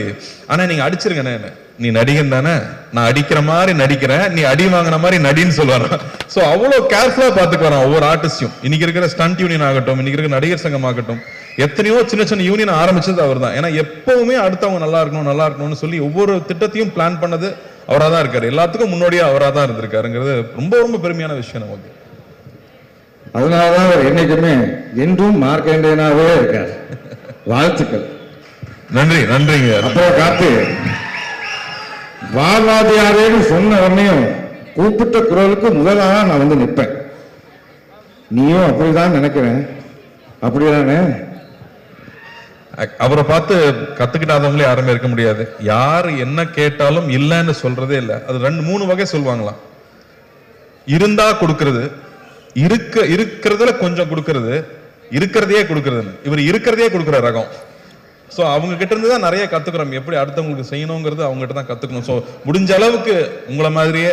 ஆனா நீங்க அடிச்சிருக்கனே, நீ நடிகன் தானே, நான் அடிக்கிற மாதிரி நடிக்கிறேன், நீ அடி வாங்கின மாதிரி நடின்னு சொல்லுவாங்க. சோ அவ்வளவு கேர்ஃபுல்லா பாத்துக்கு வரான் ஒவ்வொரு ஆர்டிஸ்டையும். இன்னைக்கு இருக்கிற ஸ்டண்ட் யூனியன் ஆகட்டும், இன்னைக்கு இருக்கிற நடிகர் சங்கம் ஆகட்டும், எத்தனையோ சின்ன சின்ன யூனியன் ஆரம்பிச்சது அவர் தான். ஏன்னா எப்பவுமே அடுத்தவங்க நல்லா இருக்கணும்னு சொல்லி ஒவ்வொரு திட்டத்தையும் பிளான் பண்ணது அவராக தான் இருக்காரு. எல்லாத்துக்கும் முன்னோடியா அவராக தான் இருந்திருக்காருங்கிறது ரொம்ப ரொம்ப பெருமையான விஷயம் நமக்கு. அதனாலதான் அவர் என்னைக்குமே என்றும் மார்க்கண்டேனாவே இருக்கார். வாழ்த்துக்கள். நன்றிங்க. அப்புறம் காத்து வாதியாரேன்னு சொன்ன உடனேயும் கூப்பிட்ட குரலுக்கு முதலாக நான் வந்து நிற்பேன். நீயும் அப்படிதான் நினைக்கிறேன். அப்படிதானே? அவரை பார்த்து கத்துக்கிட்டாதவங்களே யாருமே இருக்க முடியாது. யார் என்ன கேட்டாலும் இல்லைன்னு சொல்றதே இல்லை. அது 2-3 வகை சொல்லுவாங்களாம். இருந்தா கொடுக்கறது, இருக்கிறதுல கொஞ்சம் கொடுக்கறது, இருக்கிறதையே கொடுக்கறதுன்னு. இவர் இருக்கிறதையே கொடுக்குற ரகம். ஸோ அவங்க கிட்ட இருந்து தான் நிறைய கத்துக்கிறோம். எப்படி அடுத்தவங்களுக்கு செய்யணுங்கிறது அவங்க கிட்ட தான் கத்துக்கணும். ஸோ முடிஞ்ச அளவுக்கு உங்களை மாதிரியே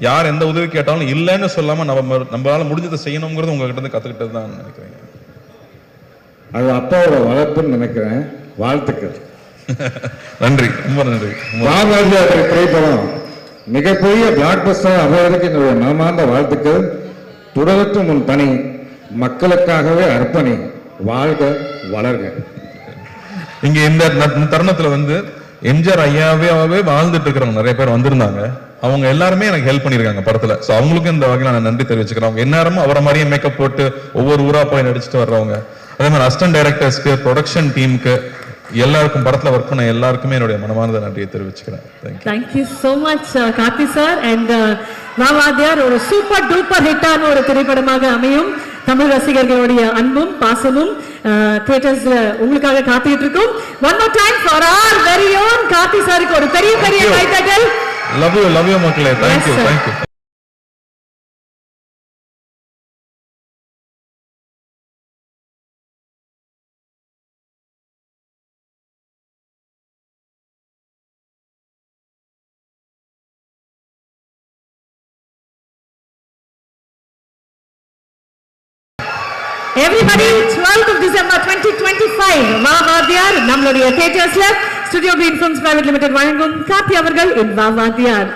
யார் எந்த உதவி கேட்டாலும் இல்லைன்னு சொல்லாம நம்மளால முடிஞ்சதை செய்யணுங்கிறது உங்ககிட்ட இருந்து கத்துக்கிட்டது தான் நினைக்கிறேன். அது அப்பாவோட வளர்ப்புன்னு நினைக்கிறேன். வாழ்த்துக்கள். நன்றி, ரொம்ப நன்றி. வாதியார் திரைப்படம் மிகப்பெரிய பிளாக் பஸ்டர் அமைவதற்கு என்னுடைய மனமார்ந்த வாழ்த்துக்கள். தொடரட்டும் உன் பணி, மக்களுக்காகவே அர்ப்பணி, வாழ்க வளர்க. இங்க இந்த தருணத்துல வந்து எம்ஜிஆர் ஐயாவே வாழ்ந்துட்டு இருக்கிறவங்க நிறைய பேர் வந்திருந்தாங்க. அவங்க எல்லாருமே எனக்கு ஹெல்ப் பண்ணிருக்காங்க படத்துல. சோ அவங்களுக்கும் இந்த வகையில நான் நன்றி தெரிவிச்சுக்கிறேன். அவங்க எந்நேரமும் அவரை மாதிரியே மேக்கப் போட்டு ஒவ்வொரு ஊரா போய் நடிச்சுட்டு வர்றவங்க. அதே மாதிரி அசிஸ்டன்ட் டைரக்டர்ஸ்க்கு, ப்ரொடக்ஷன் டீமுக்கு, எல்லாருக்கும் படத்துல ஒர்க் பண்ண எல்லாருக்குமே என்னுடைய மனமார்ந்த நன்றியை தெரிவிச்சுக்கிறேன். Thank you so much Karthi sir. And Vaathiyaar ஒரு சூப்பர் டூப்பர் ஹிட்டான ஒரு திரைப்படமாக அமையும். தமிழ் ரசிகர்களுடைய அன்பும் பாசமும் தியேட்டர்ஸ்ல உங்களுக்காக காத்துக்கிட்டு இருக்கும். One more time for our very own Karthi சாருக்கு ஒரு பெரிய கைத்தட்டல். லவ் யூ மக்களே. Thank you. Everybody, 12th of December 2025 Vaathiyaar நம்மளுடைய தியேட்டர்ஸ்ல Studio Green Films Private Limited வழங்கும் கார்த்தி அவர்கள் இன் வாதியார்.